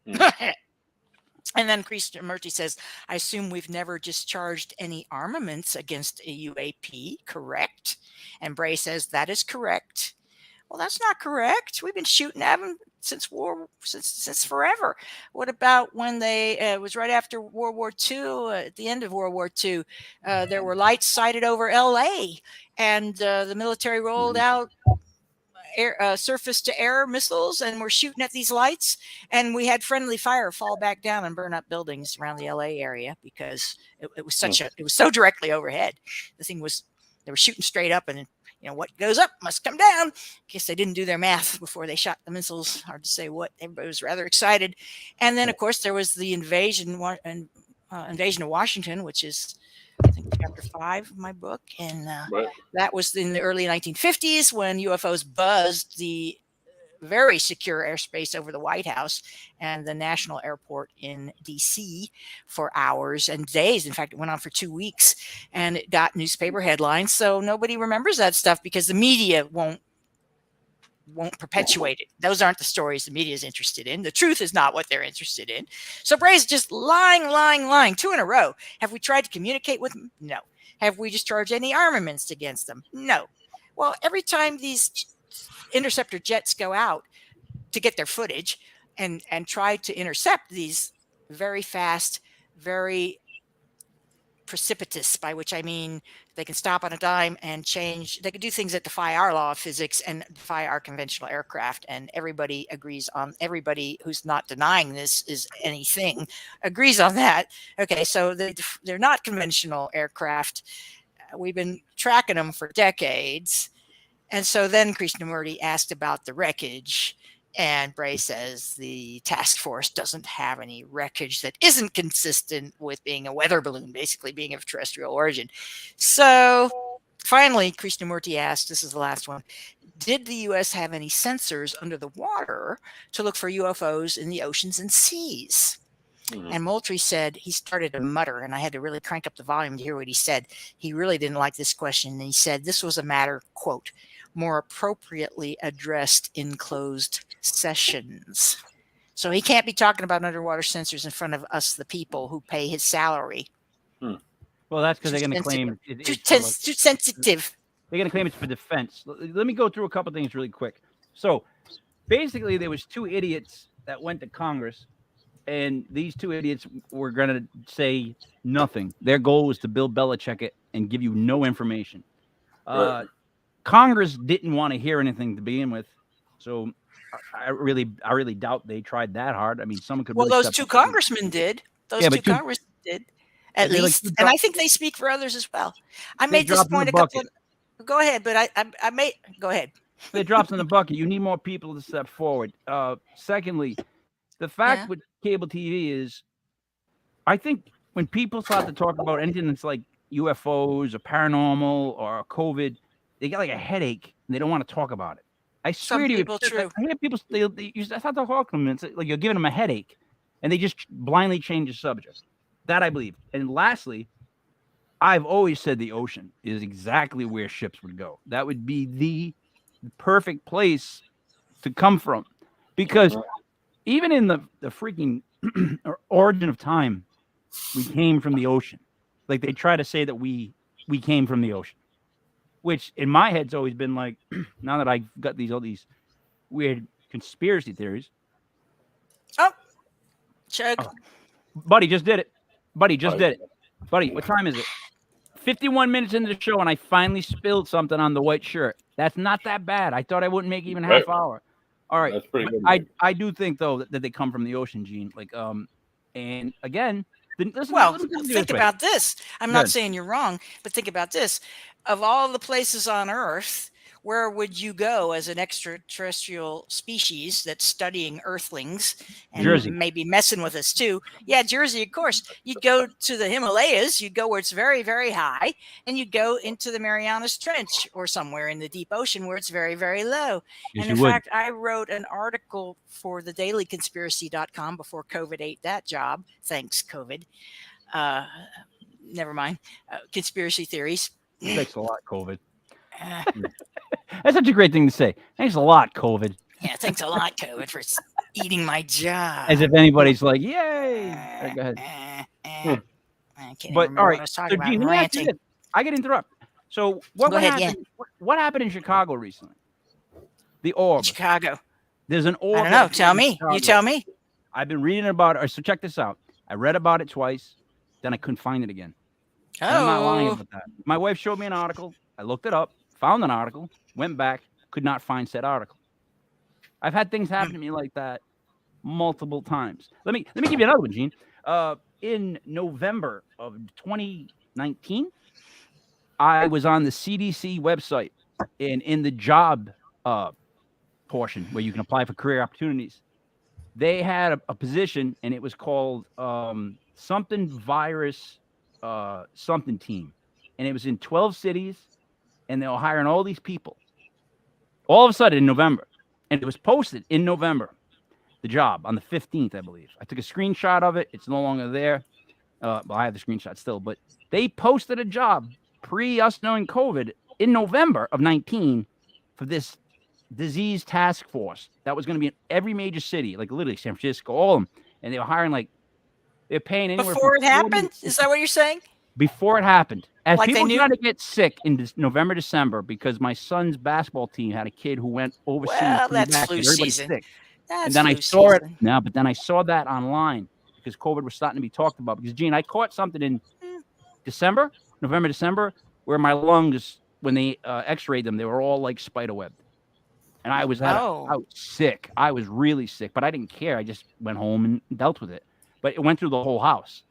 And then Krishnamurti says, I assume we've never discharged any armaments against a UAP, correct? And Bray says, that is correct. Well, that's not correct. We've been shooting at them since forever. What about when it was right after World War II, at the end of World War II, there were lights sighted over LA, and the military rolled out surface-to-air missiles, and we're shooting at these lights, and we had friendly fire fall back down and burn up buildings around the LA area because it was so directly overhead. They were shooting straight up, and what goes up must come down. Guess they didn't do their math before they shot the missiles. Hard to say what. Everybody was rather excited. And then, of course, there was the invasion of Washington, which is, I think, chapter 5 of my book. And that was in the early 1950s when UFOs buzzed the very secure airspace over the White House and the National Airport in D.C. for hours and days. In fact, it went on for 2 weeks, and it got newspaper headlines. So nobody remembers that stuff because the media won't perpetuate it. Those aren't the stories the media is interested in. The truth is not what they're interested in. So Bray's just lying, 2 in a row. Have we tried to communicate with them? No. Have we discharged any armaments against them? No. Well, every time these interceptor jets go out to get their footage and try to intercept these very fast, very precipitous, by which I mean they can stop on a dime and change. They can do things that defy our law of physics and defy our conventional aircraft. And everybody who's not denying this is anything agrees on that. Okay, so they're not conventional aircraft. We've been tracking them for decades. And so then Krishnamurti asked about the wreckage, and Bray says the task force doesn't have any wreckage that isn't consistent with being a weather balloon, basically being of terrestrial origin. So finally, Krishnamurti asked, this is the last one, did the U.S. have any sensors under the water to look for UFOs in the oceans and seas? And Moultrie said, he started to mutter, and I had to really crank up the volume to hear what he said. He really didn't like this question. And he said this was a matter, quote, more appropriately addressed in closed sessions. So he can't be talking about underwater sensors in front of us, the people who pay his salary. Well, that's because they're going to claim too sensitive. They're going to claim it's for defense. Let me go through a couple things really quick. So basically, there was two idiots that went to Congress, and these two idiots were going to say nothing. Their goal was to Bill Belichick it and give you no information. Right. Congress didn't want to hear anything to begin with, so I really doubt they tried that hard. I mean, someone could. Well, really those two congressmen did. Those two congressmen did, at least, and I think they speak for others as well. I made this point a couple. Go ahead, but I may go ahead. If it drops in the bucket, you need more people to step forward. Secondly, the fact with cable TV is, I think when people start to talk about anything that's like UFOs or paranormal or COVID, they get like a headache and they don't want to talk about it. I swear to you, I hear people I start to talk to them and it's like you're giving them a headache, and they just blindly change the subject. That I believe. And lastly, I've always said the ocean is exactly where ships would go. That would be the perfect place to come from, because even in the freaking origin of time, we came from the ocean. Like they try to say that we came from the ocean, which in my head's always been like, now that I've got all these weird conspiracy theories. Oh, Chug. Buddy just did it. Buddy, what time is it? 51 minutes into the show, and I finally spilled something on the white shirt. That's not that bad. I thought I wouldn't make even half hour. All right. That's pretty good. I do think though that they come from the ocean, Gene. Like and again, listen, think about this. I'm not saying you're wrong, but think about this. Of all the places on Earth, where would you go as an extraterrestrial species that's studying Earthlings and Jersey. maybe messing with us too? Yeah, Jersey, of course. You'd go to the Himalayas. You'd go where it's very, very high, and you'd go into the Marianas Trench or somewhere in the deep ocean where it's very, very low. Yes, and in fact, I wrote an article for the dailyconspiracy.com before COVID ate that job. Thanks, COVID. Never mind. Conspiracy theories. Thanks a lot, COVID. That's such a great thing to say. Thanks a lot, COVID. Yeah, thanks a lot, COVID, for eating my job. As if anybody's like, yay. Right, go ahead. But all right, so Gene, I get interrupted. So what happened in Chicago recently? The orb. Chicago. There's an orb. I don't know. Tell me. You tell me. I've been reading about it. So check this out. I read about it twice, then I couldn't find it again. Oh. I'm not lying about that. My wife showed me an article. I looked it up, found an article, went back, could not find said article. I've had things happen to me like that multiple times. Let me give you another one, Gene. In November of 2019, I was on the CDC website, and in the job portion where you can apply for career opportunities, they had a position, and it was called something virus something team, and it was in 12 cities, and they were hiring all these people. All of a sudden in November, and it was posted in November, the job on the 15th, I believe. I took a screenshot of it. It's no longer there. Well, I have the screenshot still, but they posted a job pre us knowing COVID in November of 19 for this disease task force that was going to be in every major city, like literally San Francisco, all of them, and they were hiring like. They're paying anywhere before it happened. Is that what you're saying? Before it happened, as like people trying to get sick in November, December, because my son's basketball team had a kid who went overseas. Well, that's flu season. And then I saw it. No, but then I saw that online because COVID was starting to be talked about. Because Gene, I caught something in November, December, where my lungs, when they X-rayed them, they were all like spiderwebbed, and I was sick. I was really sick, but I didn't care. I just went home and dealt with it. But it went through the whole house.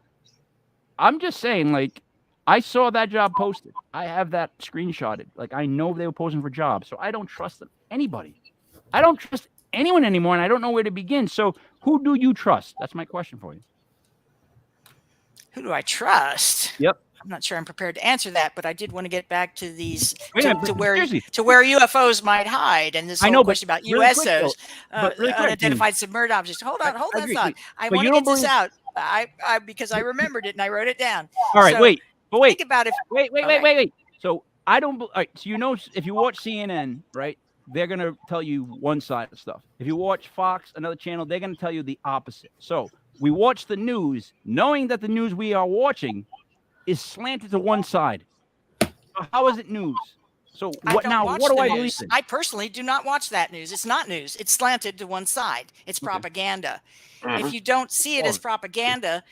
I'm just saying, like, I saw that job posted. I have that screenshotted. Like, I know they were posting for jobs, so I don't trust anybody. I don't trust anyone anymore, and I don't know where to begin. So who do you trust? That's my question for you. Who do I trust? Yep. I'm not sure I'm prepared to answer that, but I did want to get back to these Wait a minute, to but where seriously. UFOs might hide, and this I whole know, but question about really quick, though, USOs, but really quick, Gene, unidentified submerged objects. Hold I that agree, thought. I but want you to don't get this believe. out. I because I remembered it and I wrote it down. All right, So wait. think about if Wait. So I don't. All right. So if you watch CNN, right, they're gonna tell you one side of stuff. If you watch Fox, another channel, they're gonna tell you the opposite. So we watch the news, knowing that the news we are watching is slanted to one side. So how is it news? So I what don't now? watch What do the I news. believe in? I personally do not watch that news. It's not news. It's slanted to one side. It's Okay. propaganda. Mhm. If you don't see it as Oh. propaganda,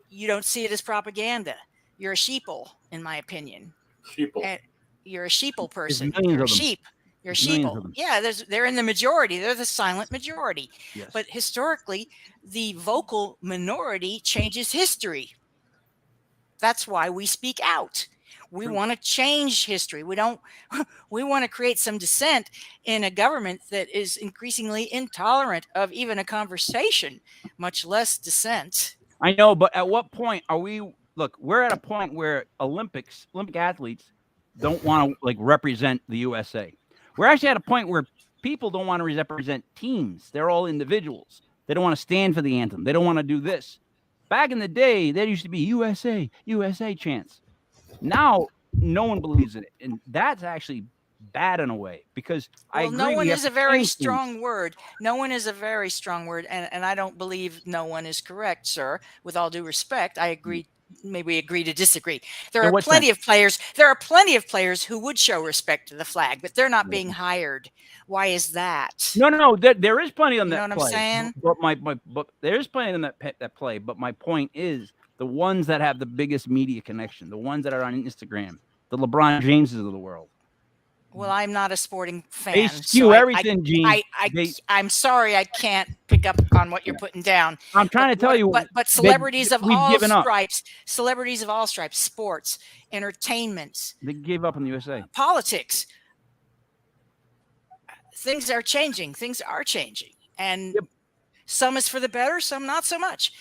you don't see it as propaganda. You're a sheeple, in my opinion. Sheeple. And you're a sheeple person. millions You're a of them. sheep. You're a There's millions of sheeple. them. Yeah, they're in the majority. They're the silent majority. Yes. But historically, the vocal minority changes history. That's why we speak out. We True. want to change history. We don't we want to create some dissent in a government that is increasingly intolerant of even a conversation, much less dissent. I know, but at what point are we? Look, we're at a point where Olympic athletes don't want to like represent the USA. We're actually at a point where people don't want to represent teams. They're all individuals. They don't want to stand for the anthem. They don't want to do this. Back in the day, there used to be USA chants. Now, no one believes in it, and that's actually bad in a way because I Well, agree. no one we have is a to very change things. strong word. No one is a very strong word, and I don't believe no one is correct, sir. With all due respect, I agree. Maybe we agree to disagree. There In are what plenty sense? of players. There are plenty of players who would show respect to the flag, but they're not being hired. Why is that? No. There is plenty of them You know that what I'm play. saying? But there is plenty of them that play. But my point is the ones that have the biggest media connection, the ones that are on Instagram, the LeBron Jameses of the world. Well, I'm not a sporting fan. They skew so everything, Gene. I'm sorry, I can't pick up on what you're putting down. I'm trying to tell you. But celebrities of we've all given up. stripes, sports, entertainment, They gave up on the USA. politics, things are changing. And Yep. some is for the better, some not so much.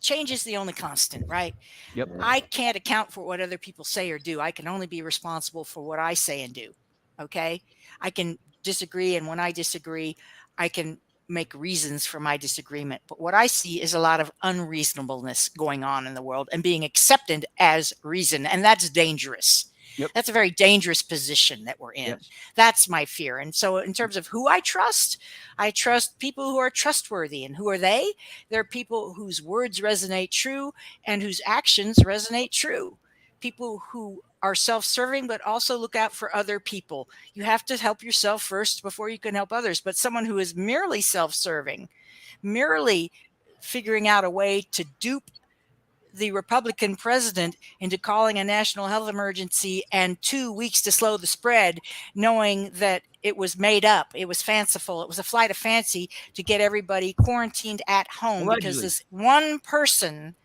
Change is the only constant, right? Yep. I can't account for what other people say or do. I can only be responsible for what I say and do. Okay. I can disagree. And when I disagree, I can make reasons for my disagreement. But what I see is a lot of unreasonableness going on in the world and being accepted as reason. And that's dangerous. Yep. That's a very dangerous position that we're in. Yes. That's my fear. And so in terms of who I trust people who are trustworthy. And who are they? They're people whose words resonate true and whose actions resonate true. People who are self-serving, but also look out for other people. You have to help yourself first before you can help others. But someone who is merely self-serving, merely figuring out a way to dupe the Republican president into calling a national health emergency and 2 weeks to slow the spread, knowing that it was made up, it was fanciful, it was a flight of fancy to get everybody quarantined at home. Allegedly. Because this one person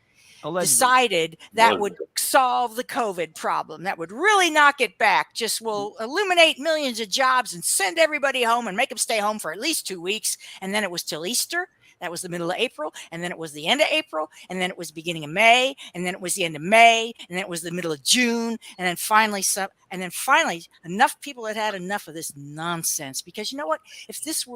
Allegedly. decided that would solve the COVID problem. That would really knock it back. Just will eliminate millions of jobs and send everybody home and make them stay home for at least 2 weeks. And then it was till Easter. That was the middle of April. And then it was the end of April. And then it was beginning of May. And then it was the end of May. And then it was the middle of June. And then finally, enough people had enough of this nonsense. Because you know what? If this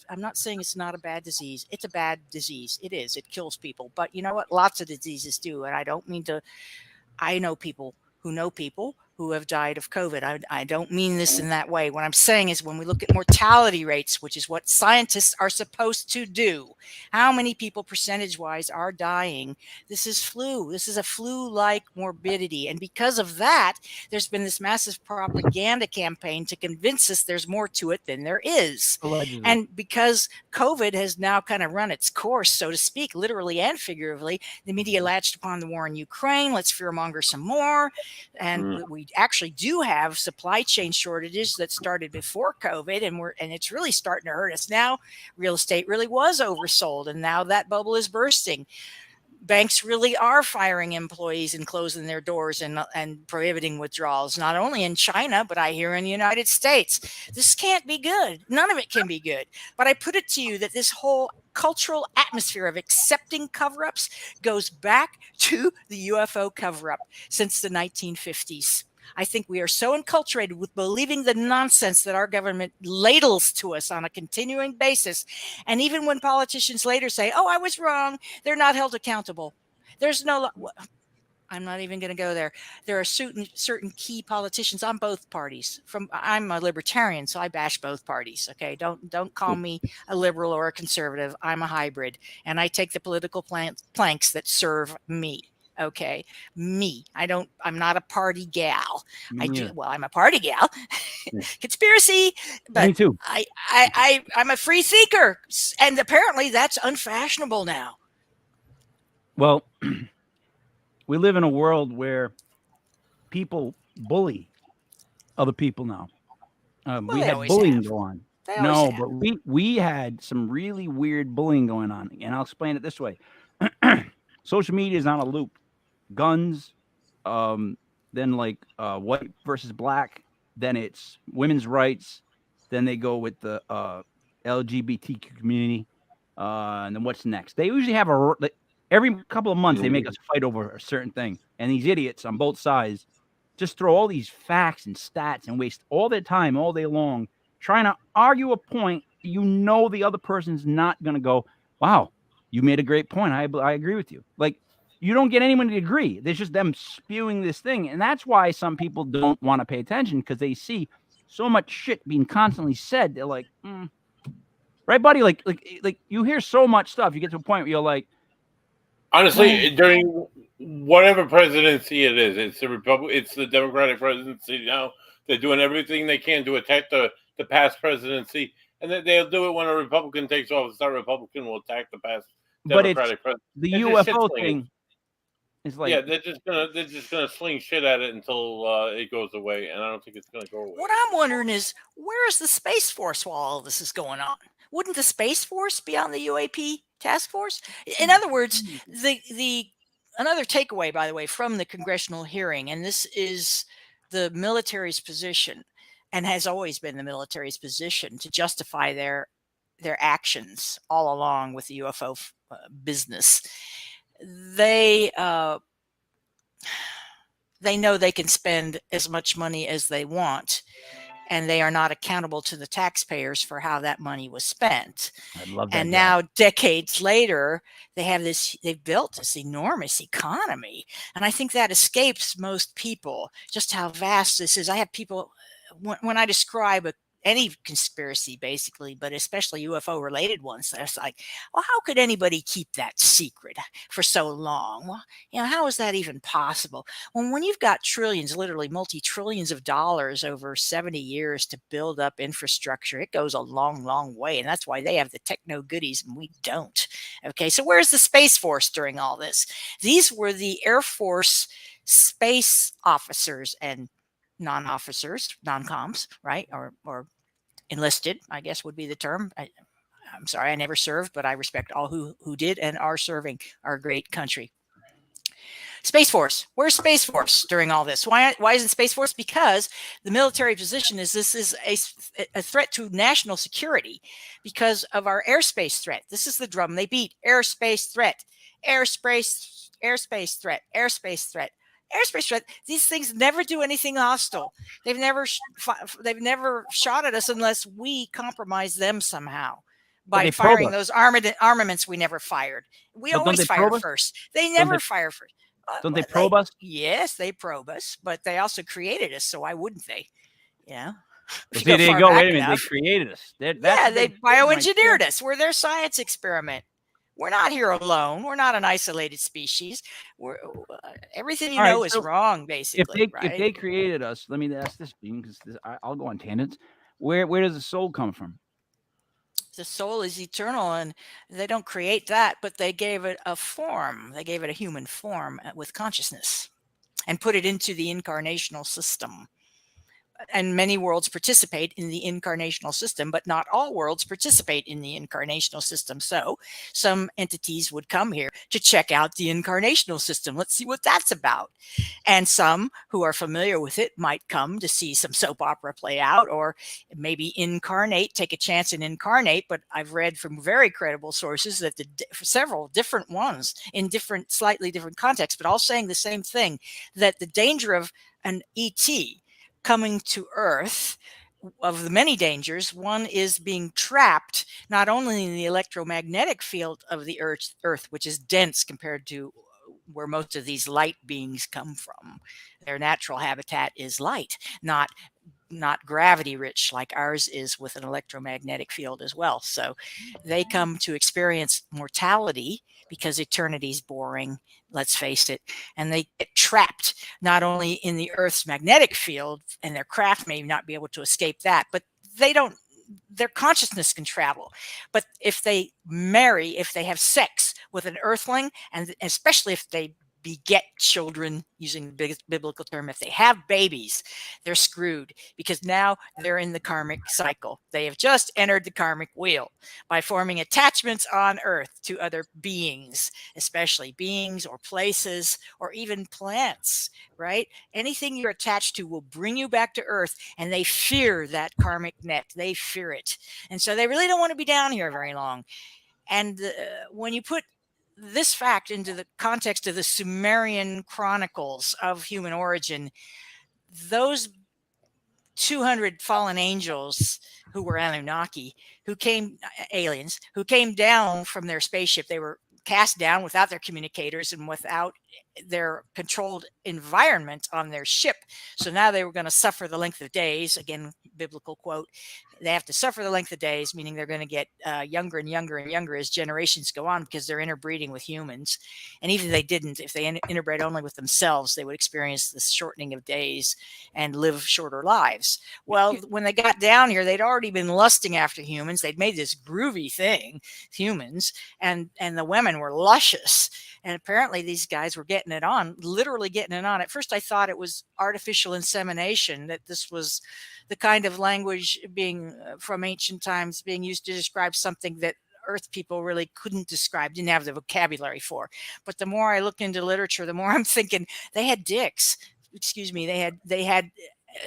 I'm not saying it's not a bad disease. It's a bad disease. It is. It kills people. But you know what? Lots of diseases do. And I don't mean to, I know people who have died of COVID. I don't mean this in that way. What I'm saying is when we look at mortality rates, which is what scientists are supposed to do, how many people percentage-wise are dying? This is flu. This is a flu-like morbidity. And because of that, there's been this massive propaganda campaign to convince us there's more to it than there is. Allegedly. And because COVID has now kind of run its course, so to speak, literally and figuratively, the media latched upon the war in Ukraine. Let's fearmonger some more. And we actually do have supply chain shortages that started before COVID, and it's really starting to hurt us now. Real estate really was oversold, and now that bubble is bursting. banks really are firing employees and closing their doors and prohibiting withdrawals, not only in China, but I hear in the United States. This can't be good. None of it can be good. But I put it to you that this whole cultural atmosphere of accepting cover-ups goes back to the UFO cover-up since the 1950s. I think we are so enculturated with believing the nonsense that our government ladles to us on a continuing basis. And even when politicians later say, oh, I was wrong, they're not held accountable. There's no, I'm not even going to go there. There are certain key politicians on both parties. I'm a libertarian, so I bash both parties. Okay, don't call me a liberal or a conservative. I'm a hybrid, and I take the political planks that serve me. Okay, me. I'm not a party gal. I'm a party gal. Conspiracy, but Me too. I'm a free thinker, and apparently that's unfashionable now. Well, we live in a world where people bully other people now. We have bullying go on. No, but we had some really weird bullying going on, and I'll explain it this way. Social media is on a loop. Guns, then like white versus black, then it's women's rights, then they go with the LGBTQ community, and then what's next? They usually have every couple of months they make us fight over a certain thing, and these idiots on both sides just throw all these facts and stats and waste all their time all day long trying to argue a point. The other person's not going to go, wow, you made a great point. I agree with you. Like, you don't get anyone to agree. There's just them spewing this thing. And that's why some people don't want to pay attention, because they see so much shit being constantly said. They're like, right, buddy? Like you hear so much stuff. You get to a point where you're like, honestly, during whatever presidency it is, it's the Democratic presidency now. They're doing everything they can to attack the past presidency. And they'll do it when a Republican takes office. That Republican will attack the past Democratic president. The UFO thing. It's like, yeah, they're just gonna sling shit at it until it goes away, and I don't think it's gonna go away. What I'm wondering is, where is the Space Force while all this is going on? Wouldn't the Space Force be on the UAP task force? In other words, another takeaway, by the way, from the congressional hearing, and this is the military's position, and has always been the military's position to justify their actions all along with the UFO business. They know they can spend as much money as they want, and they are not accountable to the taxpayers for how that money was spent. I love that. And now, decades later, they've built this enormous economy. And I think that escapes most people, just how vast this is. I have people, when I describe any conspiracy, basically, but especially UFO related ones, that's like, well, how could anybody keep that secret for so long? Well, how is that even possible? When you've got trillions, literally multi-trillions of dollars over 70 years to build up infrastructure, it goes a long, long way. And that's why they have the techno goodies and we don't. Okay, so where's the Space Force during all this? These were the Air Force space officers and non-officers, non-coms, right? Or enlisted, I guess would be the term. I'm sorry, I never served, but I respect all who did and are serving our great country. Space Force. Where's Space Force during all this? Why isn't Space Force? Because the military position is this is a threat to national security because of our airspace threat. This is the drum they beat. Airspace threat. Airspace threat. Airspace threat. Airspace threat. These things never do anything hostile. They've never shot at us unless we compromise them somehow by firing those armaments we never fired. We always fire first. They never fire first. Don't they probe us? Yes, they probe us, but they also created us. So why wouldn't they? Yeah. Well, see, there you go. Wait a minute. They created us. They bioengineered us. We're their science experiment. We're not here alone. We're not an isolated species. Everything you know is wrong, basically. If they created us, let me ask this, because I'll go on tangents. Where does the soul come from? The soul is eternal, and they don't create that, but they gave it a form. They gave it a human form with consciousness and put it into the incarnational system. and many worlds participate in the incarnational system, but not all worlds participate in the incarnational system. So some entities would come here to check out the incarnational system. Let's see what that's about. And some who are familiar with it might come to see some soap opera play out, or maybe incarnate, take a chance and incarnate. But I've read from very credible sources that several different ones in different, slightly different contexts, but all saying the same thing, that the danger of an ET coming to Earth, of the many dangers, one is being trapped not only in the electromagnetic field of the Earth, which is dense compared to where most of these light beings come from. Their natural habitat is light, not gravity rich like ours is, with an electromagnetic field as well. So they come to experience mortality because eternity's boring, let's face it, and they get trapped not only in the Earth's magnetic field, and their craft may not be able to escape that, but their consciousness can travel. But if they marry, if they have sex with an earthling, and especially if they beget children, using the biggest biblical term, if they have babies, they're screwed, because now they're in the karmic cycle. They have just entered the karmic wheel by forming attachments on Earth to other beings, especially beings or places or even plants, right? Anything you're attached to will bring you back to Earth, and they fear that karmic net. They fear it. And so they really don't want to be down here very long. And when you put this fact into the context of the Sumerian chronicles of human origin, those 200 fallen angels who were Anunnaki, aliens, who came down from their spaceship, they were cast down without their communicators and without their controlled environment on their ship. So now they were going to suffer the length of days. Again, biblical quote. They have to suffer the length of days, meaning they're going to get younger and younger and younger as generations go on, because they're interbreeding with humans. And even if they didn't, if they interbred only with themselves, they would experience this shortening of days and live shorter lives. Well, when they got down here, they'd already been lusting after humans. They'd made this groovy thing, humans, and the women were luscious. And apparently these guys were getting it on, literally getting it on. At first I thought it was artificial insemination, that this was the kind of language being from ancient times being used to describe something that Earth people really couldn't describe, didn't have the vocabulary for. But the more I look into literature, the more I'm thinking they had dicks. Excuse me, they had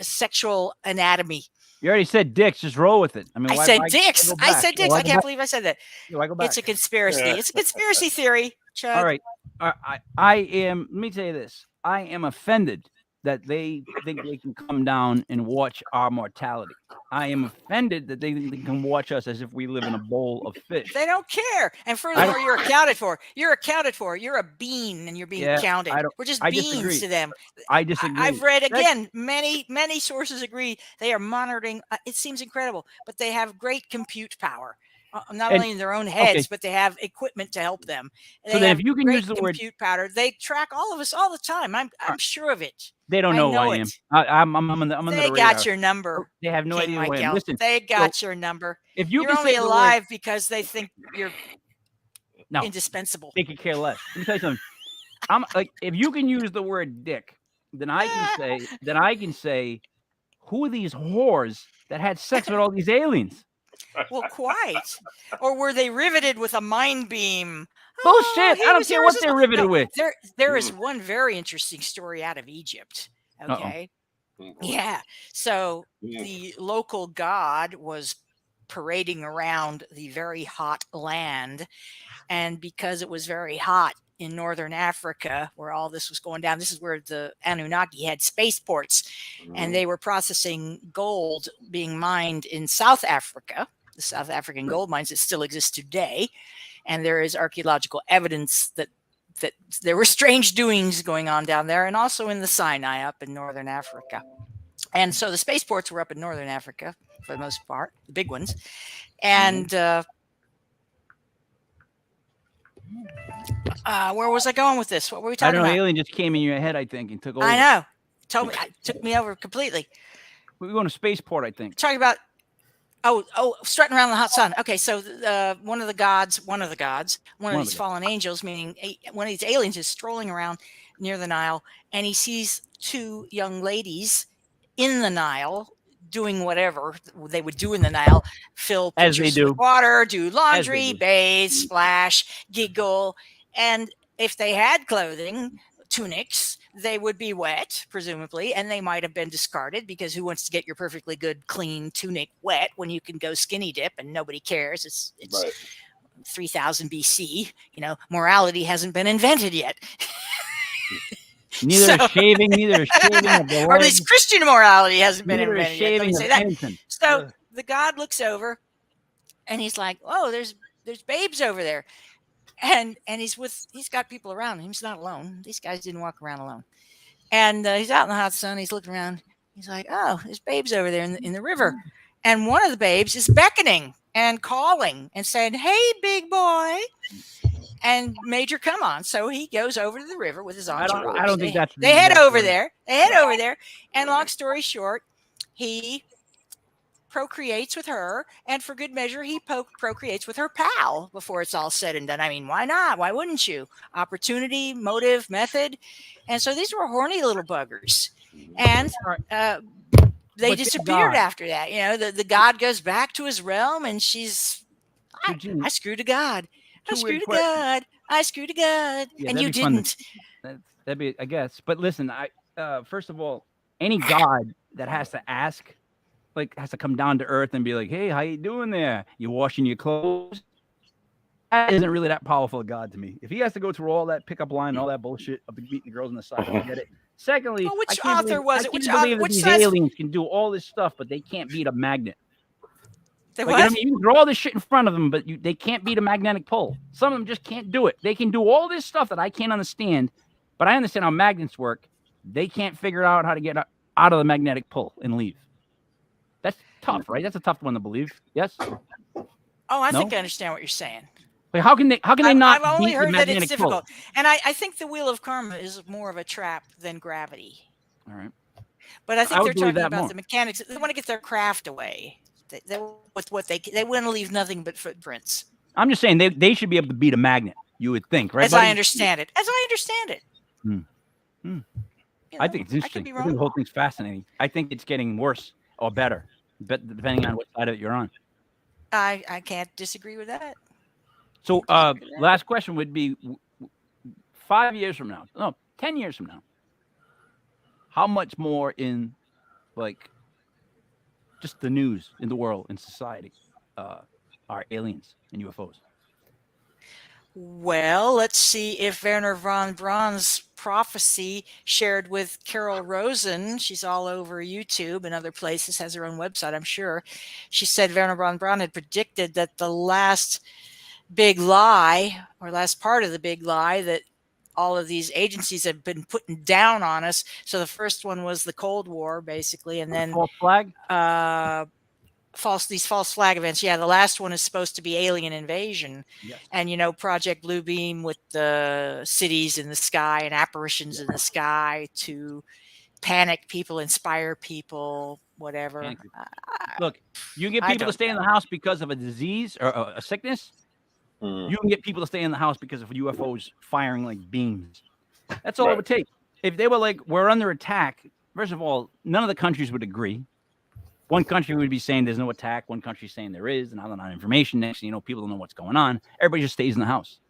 sexual anatomy. You already said dicks. Just roll with it. I mean, I said dicks. I said dicks. I can't believe I said that. Why go back? It's a conspiracy. It's a conspiracy theory. Chud. All right. I am. Let me tell you this. I am offended that they think they can come down and watch our mortality. I am offended that they think they can watch us as if we live in a bowl of fish. They don't care. And furthermore, you're accounted for. You're accounted for. You're a bean, and you're being counted. We're just beans disagree. to them. I disagree. I've read, again, many sources agree. They are monitoring. It seems incredible, but they have great compute power. Not only in their own heads, but they have equipment to help them. So then, if you can use the word compute power, they track all of us all the time. I'm sure of it. They don't know who I am. I'm on the They got your number. They have no idea who I am. Listen, they got your number. If you're only alive because they think you're indispensable. They could care less. Let me tell you something. I'm like, if you can use the word dick, then I can say, who are these whores that had sex with all these aliens? Well, quite. Or were they riveted with a mind beam? Bullshit. I don't care what they're riveted with. There is one very interesting story out of Egypt. Okay. Yeah. So the local god was parading around the very hot land. And because it was very hot in northern Africa, where all this was going down, this is where the Anunnaki had spaceports, and they were processing gold being mined in South Africa, the South African gold mines that still exist today. And there is archaeological evidence that there were strange doings going on down there, and also in the Sinai up in northern Africa. And so the spaceports were up in northern Africa for the most part, the big ones. And where was I going with this? What were we talking about? I don't know. Alien just came in your head, I think, and took over. I know. Took me over completely. We were going to spaceport, I think. Talking about strutting around the hot sun. Okay, so one of these fallen angels, meaning one of these aliens, is strolling around near the Nile, and he sees two young ladies in the Nile doing whatever they would do in the Nile, fill As they pitchers do. with water, do As they laundry, do. bathe, splash, giggle. And if they had clothing, tunics, they would be wet, presumably, and they might have been discarded, because who wants to get your perfectly good, clean tunic wet when you can go skinny dip and nobody cares? It's Right. 3000 BC. Morality hasn't been invented yet. Neither is shaving, neither is shaving of the or at legs, least Christian morality hasn't been neither is invented yet. Let me shaving say of that. anything. So Ugh. the god looks over and he's like, "Oh, there's babes over there." And he's got people around him. He's not alone. These guys didn't walk around alone. And he's out in the hot sun. He's looking around. He's like, "Oh, there's babes over there in the river." And one of the babes is beckoning and calling and saying, "Hey, big boy." And Major, come on. So he goes over to the river with his arms. I don't think that's They head that's over right. there. They head over there. And long story short, he procreates with her, and for good measure, he procreates with her pal before it's all said and done. I mean, why not? Why wouldn't you? Opportunity, motive, method. And so these were horny little buggers. And they But disappeared God. after that. The god goes back to his realm, and she's, Eugene, I screwed a god. I two weird screwed a god. I screwed a god. Yeah, And that'd you be fun to- didn't. that'd be, I guess. But listen, first of all, any god that has to ask, like, has to come down to earth and be like, "Hey, how you doing there? You washing your clothes?" That isn't really that powerful a god to me. If he has to go through all that pickup line and all that bullshit of beating the girls on the side, I get it. Secondly, Well, which I can't author believe, was I it? can't Which believe that which these size- aliens can do all this stuff, but they can't beat a magnet. The Like, you know what I what? mean? You can throw all this shit in front of them, but they can't beat a magnetic pole. Some of them just can't do it. They can do all this stuff that I can't understand, but I understand how magnets work. They can't figure out how to get out of the magnetic pull and leave. That's tough, right? That's a tough one to believe. Yes. Oh, I No? think I understand what you're saying. Like, how can they not I've only beat the heard that magnetic it's pull? difficult. And I think the wheel of karma is more of a trap than gravity. All right. But I I think would they're believe talking that about more. the mechanics. They want to get their craft away. They with what they want to leave nothing but footprints. I'm just saying they should be able to beat a magnet. You would think, right? As buddy? I understand it. As I understand it. Hmm. Hmm. I think it's I could interesting. be I think the wrong. whole thing's fascinating. I think it's getting worse or better, but depending on what side of it you're on. I can't disagree with that. So, last question would be: 5 years from now, no, 10 years from now, how much more in, like, just the news in the world, in society, are aliens and UFOs? Well, let's see if Werner von Braun's prophecy shared with Carol Rosen, she's all over YouTube and other places, has her own website, I'm sure. She said Werner von Braun had predicted that the last big lie, or last part of the big lie, that all of these agencies have been putting down on us. So the first one was the Cold War, basically, and then False flag? these false flag events. Yeah, the last one is supposed to be alien invasion. Yes. And Project Bluebeam with the cities in the sky and apparitions in the sky to panic people, inspire people, whatever. Panic people. Look, you get I people to don't stay in the house because of a disease or a sickness. You can get people to stay in the house because of UFOs firing like beams. That's all it would take. If they were like, we're under attack, first of all, none of the countries would agree. One country would be saying there's no attack. One country saying there is, and I don't know information. Next thing you know, people don't know what's going on. Everybody just stays in the house.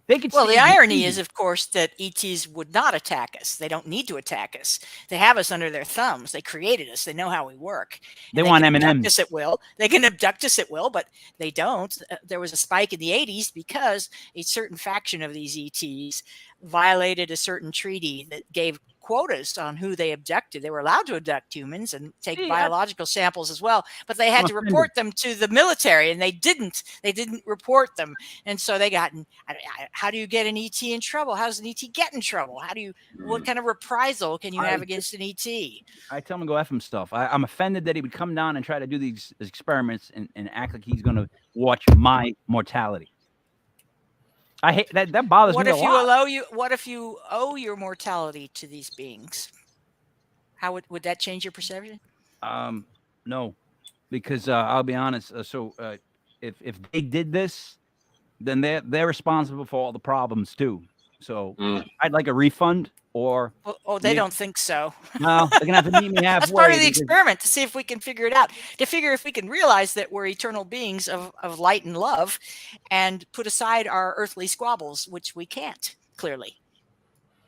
They could. Well, stay the in irony easy. is, of course, that ETs would not attack us. They don't need to attack us. They have us under their thumbs. They created us. They know how we work. They And want can abduct M&Ms. us at will. They can abduct us at will, but they don't. There was a spike in the 80s because a certain faction of these ETs violated a certain treaty that gave quotas on who they abducted. They were allowed to abduct humans and take See, biological samples as well, but they had I'm to offended. report them to the military, and they didn't. They didn't report them, and so they got. How do you get an ET in trouble? How does an ET get in trouble? What kind of reprisal can you have against an ET? I tell him to go F himself. I'm offended that he would come down and try to do these experiments and act like he's going to watch my mortality. I hate that. That bothers What me if a you lot. What if you owe your mortality to these beings? How would that change your perception? No, because I'll be honest. If they did this, then they're responsible for all the problems too. So Mm. I'd like a refund or Oh, they me- don't think so. no, they're gonna have to meet me halfway. That's part of the because- experiment to see if we can figure it out. To figure if we can realize that we're eternal beings of light and love, and put aside our earthly squabbles, which we can't clearly.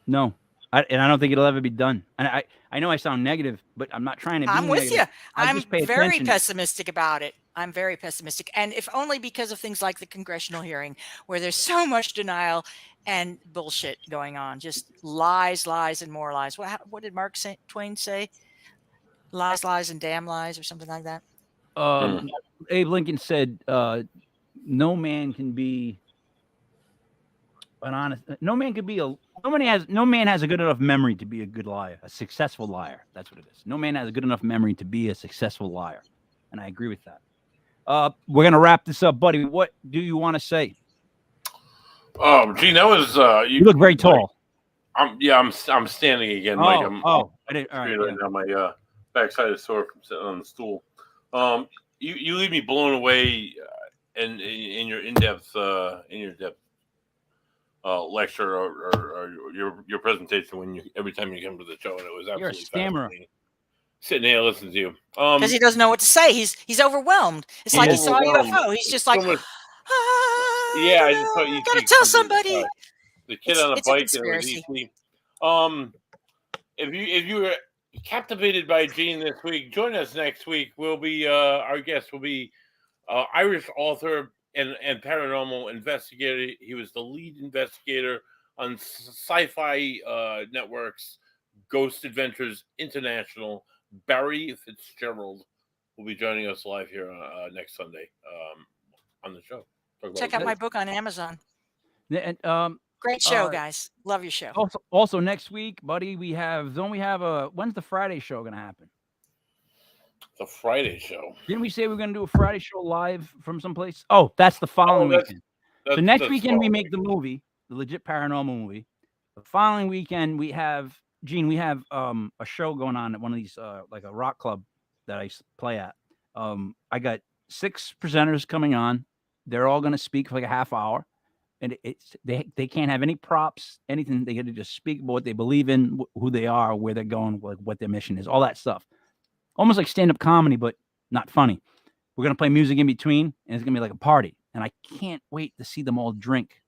No, and I don't think it'll ever be done. And I know I sound negative, but I'm not trying to be I'm with you. negative. I I'm just pay very attention. pessimistic about it. I'm very pessimistic. And if only because of things like the congressional hearing, where there's so much denial and bullshit going on. Just lies, lies, and more lies. What did Mark Twain say? Lies, lies, and damn lies, or something like that. Abe Lincoln said, "No man can be an honest. No man has a good enough memory to be a good liar, a successful liar. That's what it is. No man has a good enough memory to be a successful liar." And I agree with that. We're gonna wrap this up, buddy. What do you want to say? Oh, Gene, that was You look very tall. I'm standing again, Mike. I didn't. All right. Right now, my backside is sore from sitting on the stool. You leave me blown away in your in-depth lecture or your presentation every time you come to the show, and it was absolutely You're a stammerer. Sitting there listening to you Because he doesn't know what to say. He's overwhelmed. It's like he saw a UFO. He's just like, yeah, I just thought you gotta tell somebody. The kid on a It's a bike and it was conspiracy. if you were captivated by Gene this week, join us next week. We'll be our guest will be Irish author and paranormal investigator. He was the lead investigator on Sci-Fi Network's Ghost Adventures International. Barry Fitzgerald will be joining us live here next Sunday on the show. Check out my book on Amazon. And, Great show, guys. Love your show. Also next week, buddy, when's the Friday show gonna happen? The Friday show. Didn't we say we were gonna do a Friday show live from someplace? Oh, that's the following weekend. So next weekend we make the movie, the Legit Paranormal movie. The following weekend we have a show going on at one of these like a rock club that I play at. I got 6 presenters coming on. They're all gonna speak for like a half hour. And they can't have any props, anything. They got to just speak about what they believe in, who they are, where they're going, what their mission is, all that stuff. Almost like stand-up comedy, but not funny. We're going to play music in between, and it's going to be like a party. And I can't wait to see them all drink.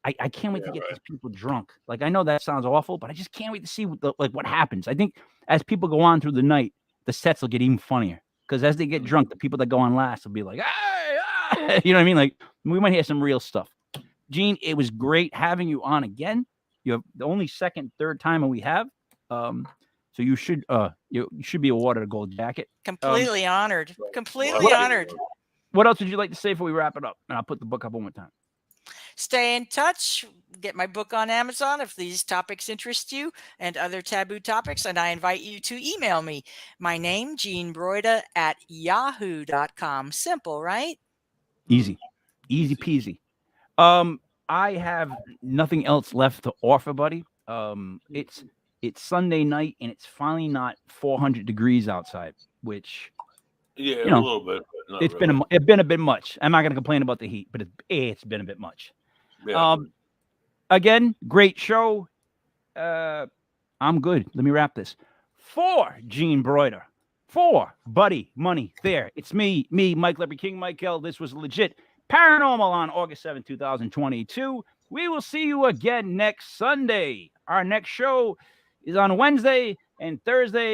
I can't wait to get these people drunk. Like, I know that sounds awful, but I just can't wait to see what happens. I think as people go on through the night, the sets will get even funnier. Because as they get drunk, the people that go on last will be like, hey, you know what I mean? Like, we might hear some real stuff. Gene, it was great having you on again. You're the only third timer we have. So you should be awarded a gold jacket. Completely honored. Completely honored. What else would you like to say before we wrap it up? And I'll put the book up one more time. Stay in touch. Get my book on Amazon if these topics interest you and other taboo topics. And I invite you to email me. My name, Jean Broida @yahoo.com. Simple, right? Easy peasy. I have nothing else left to offer, buddy. It's Sunday night and it's finally not 400 degrees outside, which a little bit. But not it's really. been a bit much. I'm not going to complain about the heat, but it's been a bit much. Yeah. Again, great show. I'm good. Let me wrap this. For Jean Broida, for Buddy Money, there. It's me, Mike Leopard King, Michael. This was Legit Paranormal on August 7, 2022. We will see you again next Sunday. Our next show is on Wednesday and Thursday.